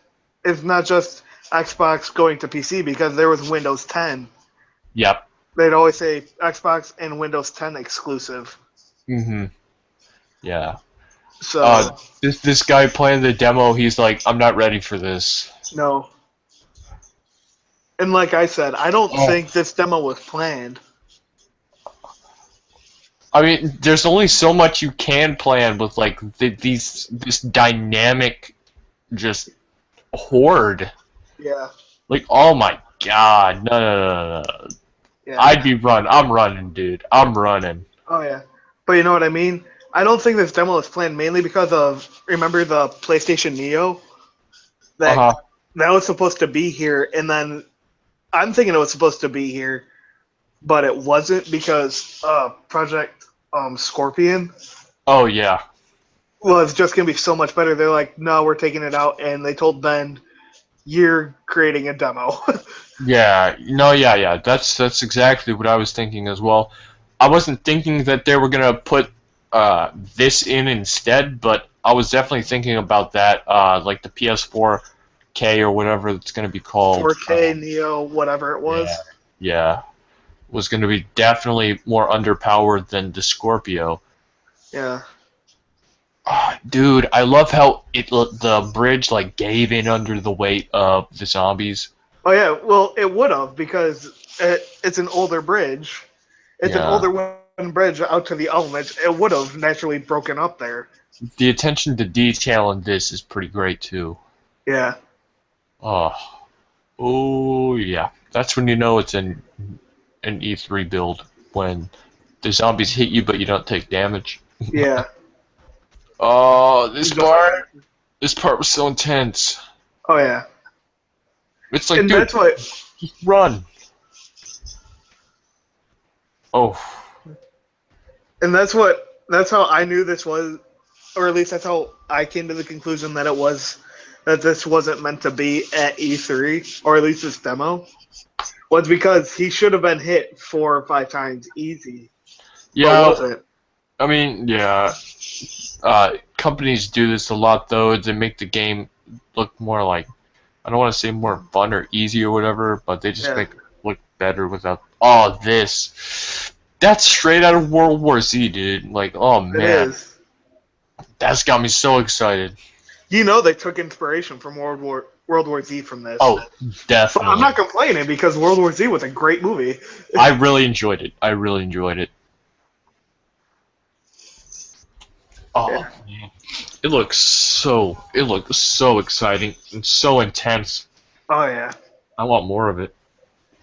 It's not just Xbox going to PC because there was Windows 10. Yep. They'd always say Xbox and Windows 10 exclusive. Mhm. Yeah. So This guy playing the demo, he's like, I'm not ready for this. no. And like I said, I don't Oh. think this demo was planned. I mean, there's only so much you can plan with like this dynamic just horde. Yeah. Like, oh my god, no. Yeah. I'm running, dude. I'm running. Oh yeah, but you know what I mean. I don't think this demo was planned mainly because of remember the PlayStation Neo Uh that huh. that was supposed to be here, and then I'm thinking it was supposed to be here, but it wasn't because Project Scorpion Oh yeah. was just gonna be so much better. They're like, no, we're taking it out, and they told Ben, you're creating a demo. Yeah. No. Yeah. That's exactly what I was thinking as well. I wasn't thinking that they were gonna put this in instead, but I was definitely thinking about that, like the PS4K or whatever it's gonna be called. 4K Neo, whatever it was. Yeah. Yeah. Was gonna be definitely more underpowered than the Scorpio. Yeah. Dude, I love how the bridge like gave in under the weight of the zombies. Oh yeah, well it would have because it's an older bridge. It's an Yeah. older wooden bridge out to the elements. It would have naturally broken up there. The attention to detail in this is pretty great too. Yeah. Oh, oh yeah. That's when you know it's an E3 build when the zombies hit you but you don't take damage. Yeah. Oh, Just like this part was so intense. oh yeah. It's like, And dude, that's what run. Oh, and that's how I knew this was, or at least that's how I came to the conclusion that this wasn't meant to be at E3, or at least this demo, was because he should have been hit 4 or 5 times easy, but yeah. wasn't. I mean, yeah. Companies do this a lot though. They make the game look more like, I don't want to say more fun or easy or whatever, but they just Yeah, make it look better without. Oh, this. That's straight out of World War Z, dude. Like, oh it man, is. that's got me so excited. You know they took inspiration from World War Z from this. Oh, But I'm definitely. not complaining because World War Z was a great movie. I really enjoyed it. I really enjoyed it. Oh Yeah. man, it looks so exciting and so intense. Oh yeah. I want more of it.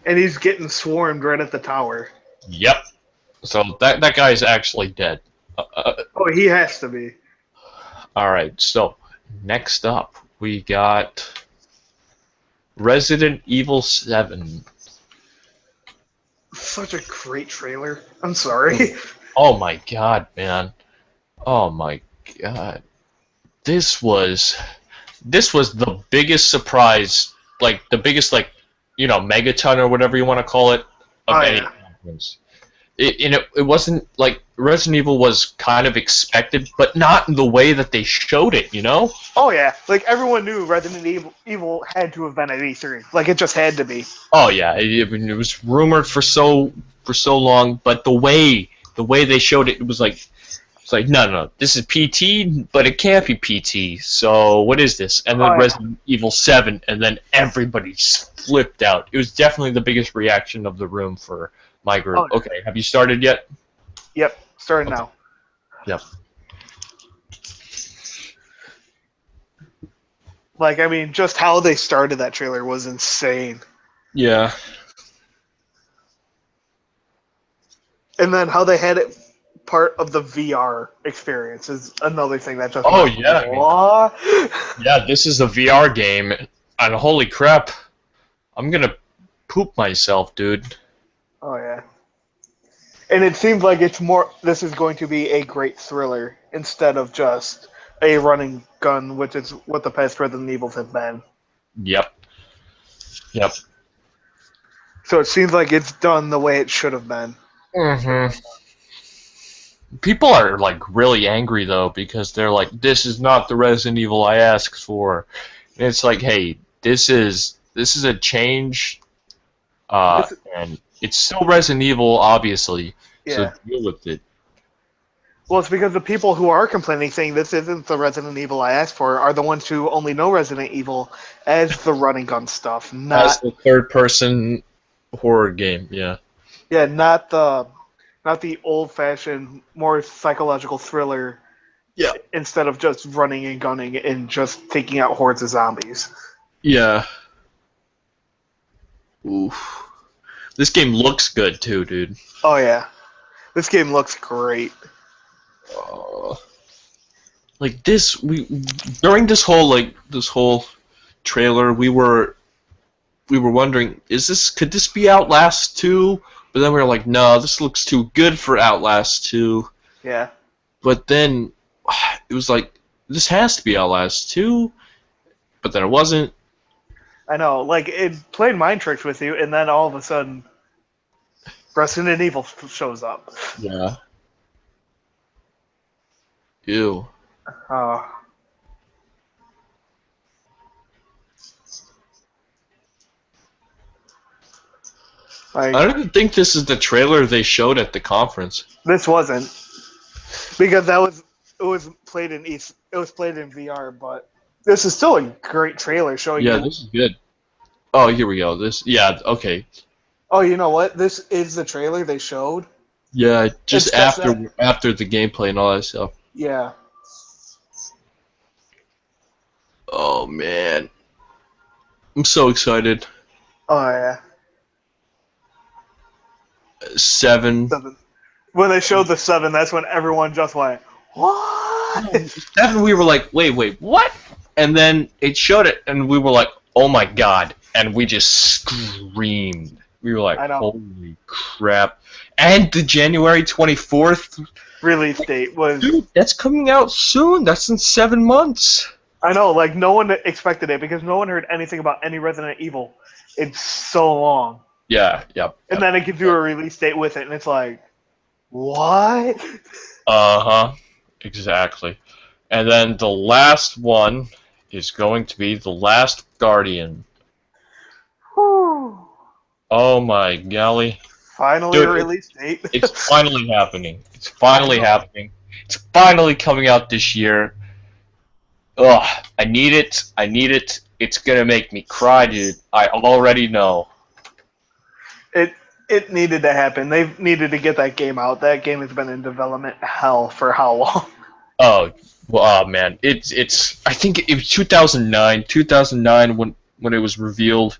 And he's getting swarmed right at the tower. Yep. So that guy is actually dead. Oh, he has to be. All right. So next up, we got Resident Evil 7. Such a great trailer. I'm sorry. Oh my god, man. Oh my god. This was the biggest surprise, like the biggest megaton or whatever you want to call it of Oh any yeah. conference. It wasn't like Resident Evil was kind of expected, but not in the way that they showed it, you know? Oh yeah. Like everyone knew Resident Evil had to have been at E3. Like it just had to be. Oh yeah, it was rumored for so long, but the way they showed it, it was like it's like no, this is PT, but it can't be PT. So what is this? And then Oh yeah. Resident Evil 7, and then everybody just flipped out. It was definitely the biggest reaction of the room for my group. Oh Okay, have you started yet? yep. Starting Okay. now. Yep. Like I mean, just how they started that trailer was insane. Yeah. And then how they had it part of the VR experience is another thing that just Oh went, yeah. I mean, what? yeah. This is a VR game, and holy crap, I'm gonna poop myself, dude. Oh yeah. And it seems like this is going to be a great thriller instead of just a running gun, which is what the past Resident Evils have been. Yep. Yep. So it seems like it's done the way it should have been. hmm People are like really angry though because they're like, "This is not the Resident Evil I asked for." And it's like, "Hey, this is a change, This, and it's still Resident Evil, obviously. So yeah. deal with it." Well, it's because the people who are complaining, saying this isn't the Resident Evil I asked for, are the ones who only know Resident Evil as the running gun stuff, As not the third-person horror game, yeah. yeah, not the old-fashioned, more psychological thriller. Yeah. Instead of just running and gunning and just taking out hordes of zombies. Yeah. Oof. This game looks good too, dude. Oh yeah, this game looks great. Uh, like this, we during this whole trailer, we were wondering, could this be Outlast 2? But then we were like, no, this looks too good for Outlast 2. Yeah, But then it was like, this has to be Outlast 2. But then it wasn't. I know. Like it played mind tricks with you, and then all of a sudden, Resident Evil shows up. Yeah. Ew. Uh, I like don't even think this is the trailer they showed at the conference. this wasn't because it was played in VR, but this is still a great trailer showing Yeah, you. this is good. Oh, here we go. Okay. Oh, you know what? This is the trailer they showed. Yeah, It's just just that. after the gameplay and all that stuff. Yeah. Oh man, I'm so excited. Oh yeah. 7. 7. When they showed the 7, that's when everyone just went, "What?" 7, we were like, wait, what? And then it showed it, and we were like, oh my god, and we just screamed. We were like, I know. holy crap! And the January 24th, Release date was. dude, that's coming out soon. That's in 7 months. I know, like no one expected it because no one heard anything about any Resident Evil in so long, Yeah, yep. and then it gives you a release date with it, and it's like, what? Uh-huh. Exactly. And then the last one is going to be The Last Guardian. Whew. Oh my golly. Finally, Dude, a release date. It's finally happening. It's finally happening. It's finally coming out this year. Ugh, I need it. I need it. It's gonna make me cry, dude. I already know. It needed to happen. They needed to get that game out. That game has been in development hell for how long? Oh, well, oh man. It's I think it was 2009 when it was revealed.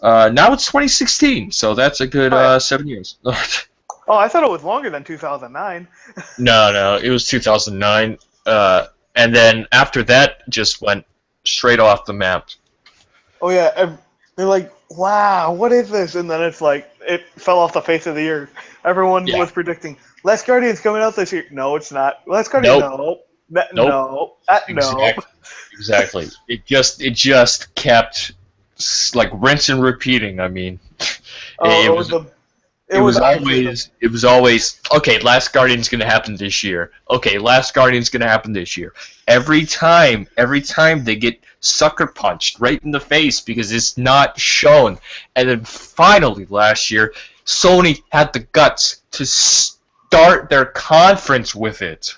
Now it's 2016, so that's a good Right. 7 years. Oh, I thought it was longer than 2009. No, it was 2009. And then after that, just went straight off the map. Oh yeah, they're like, wow, what is this? And then it's like it fell off the face of the earth. Everyone Yeah. was predicting Last Guardian's coming out this year. No, it's not. Last Guardian, no, Nope. no, no. Exactly. It just kept like rinse and repeating. I mean, Oh, it was always okay. Last Guardian's gonna happen this year. Okay, Last Guardian's gonna happen this year. Every time they get sucker punched right in the face because it's not shown, and then finally last year, Sony had the guts to start their conference with it.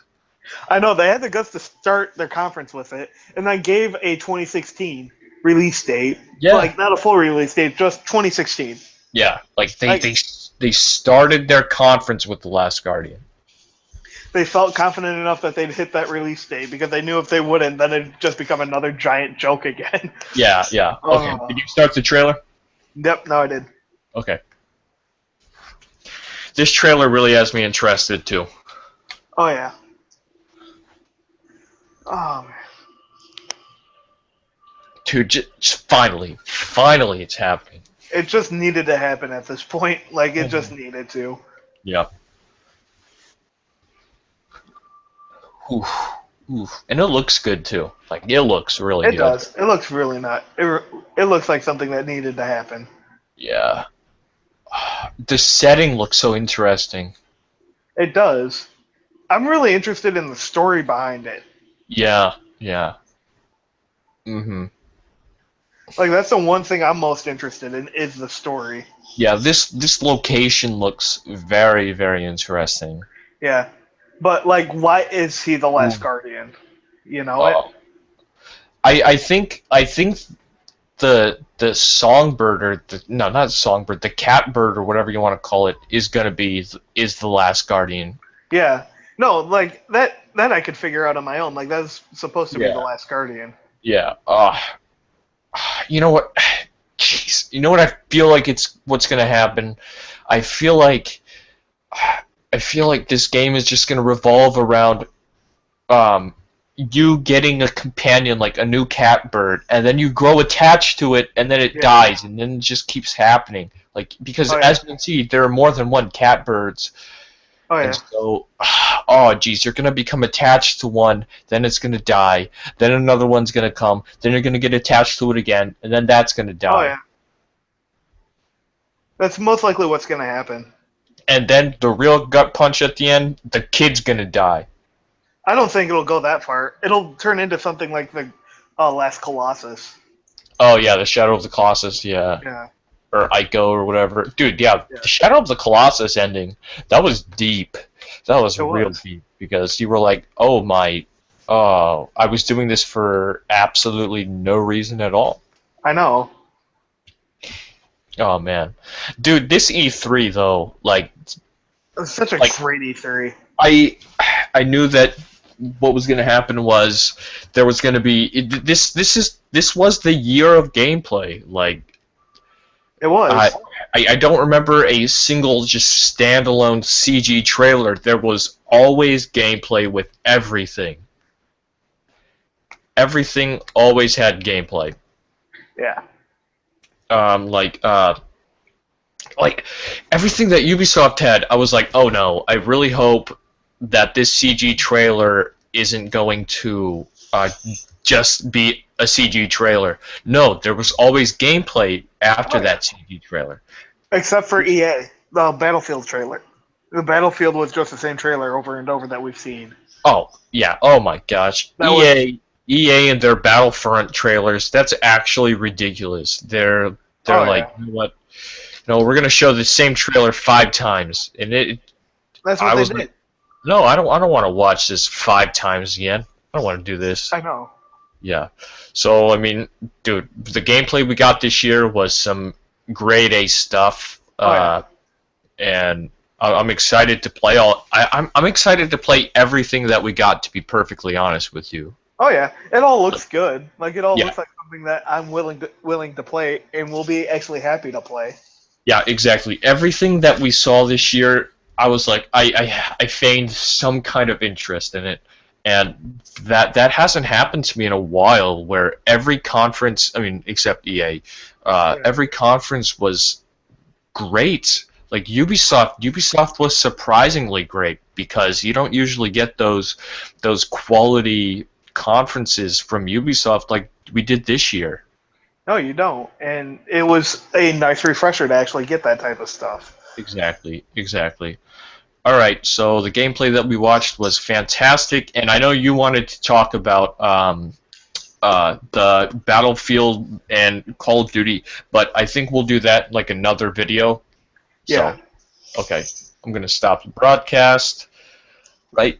I know they had the guts to start their conference with it, and then gave a 2016 release date. Yeah. Like not a full release date, just 2016. Yeah, like they started their conference with The Last Guardian. They felt confident enough that they'd hit that release date because they knew if they wouldn't, then it'd just become another giant joke again. Yeah. Okay. Did you start the trailer? Yep, no, I did. Okay. This trailer really has me interested too. Oh yeah. Oh man. Dude, just finally it's happening. It just needed to happen at this point. Like it just needed to. Yeah. Oof. And it looks good too. Like it looks really good. It does. It looks really not. It looks like something that needed to happen. Yeah. The setting looks so interesting. It does. I'm really interested in the story behind it. Yeah. Mhm. Like that's the one thing I'm most interested in is the story. Yeah, this location looks very, very interesting. Yeah. But like why is he the last guardian? You know it? I think the songbird or not songbird, the catbird or whatever you want to call it is the last guardian. Yeah. No, like that I could figure out on my own. Like that's supposed to be the last guardian. Yeah. You know what? Jeez. You know what I feel like what's gonna happen? I feel like this game is just gonna revolve around you getting a companion like a new catbird, and then you grow attached to it, and then it dies, and then it just keeps happening. Like because as you can see, there are more than one catbirds. Oh yeah. And so, oh geez, you're gonna become attached to one, then it's gonna die, then another one's gonna come, then you're gonna get attached to it again, and then that's gonna die. Oh yeah. That's most likely what's gonna happen. And then the real gut punch at the end, the kid's gonna die. I don't think it'll go that far. It'll turn into something like the Last Colossus. Oh yeah, the Shadow of the Colossus, yeah. Yeah. Or Ico or whatever. Dude, yeah, the Shadow of the Colossus ending, that was deep. That was It real was. deep because you were like, "Oh my, I was doing this for absolutely no reason at all." I know. Oh man, dude, this E3 though, It was such a like great E3. I, I knew that what was going to happen was there was going to be this was the year of gameplay. Like It I, was. I don't remember a single just standalone CG trailer. There was always gameplay with everything. Everything always had gameplay. Yeah. Um, like uh, like everything that Ubisoft had, I was like, oh no, I really hope that this CG trailer isn't going to just be a CG trailer. No, there was always gameplay after Oh, yeah. that CG trailer. Except for EA, the Battlefield trailer. The Battlefield was just the same trailer over and over that we've seen. Oh yeah, oh my gosh, That was. EA and their Battlefront trailers. That's actually ridiculous. They're Oh like, yeah. you know what? No, we're gonna show the same trailer 5 times, and That's what I they was like, did. no, I don't want to watch this 5 times again. I don't want to do this. I know. Yeah. So I mean, dude, the gameplay we got this year was some grade A stuff, Oh yeah. and I'm excited to play all. I'm excited to play everything that we got. To be perfectly honest with you. Oh yeah. It all looks good. Like it all Yeah. looks like something that I'm willing to play and will be actually happy to play. Yeah. Exactly. Everything that we saw this year, I was like, I feigned some kind of interest in it. And that hasn't happened to me in a while. Where every conference, I mean, except EA, Yeah. every conference was great. Like Ubisoft was surprisingly great because you don't usually get those quality conferences from Ubisoft like we did this year. No, you don't. And it was a nice refresher to actually get that type of stuff. Exactly, exactly. All right, so the gameplay that we watched was fantastic, and I know you wanted to talk about the Battlefield and Call of Duty, but I think we'll do that in, like, another video. Yeah. So, okay, I'm gonna stop the broadcast right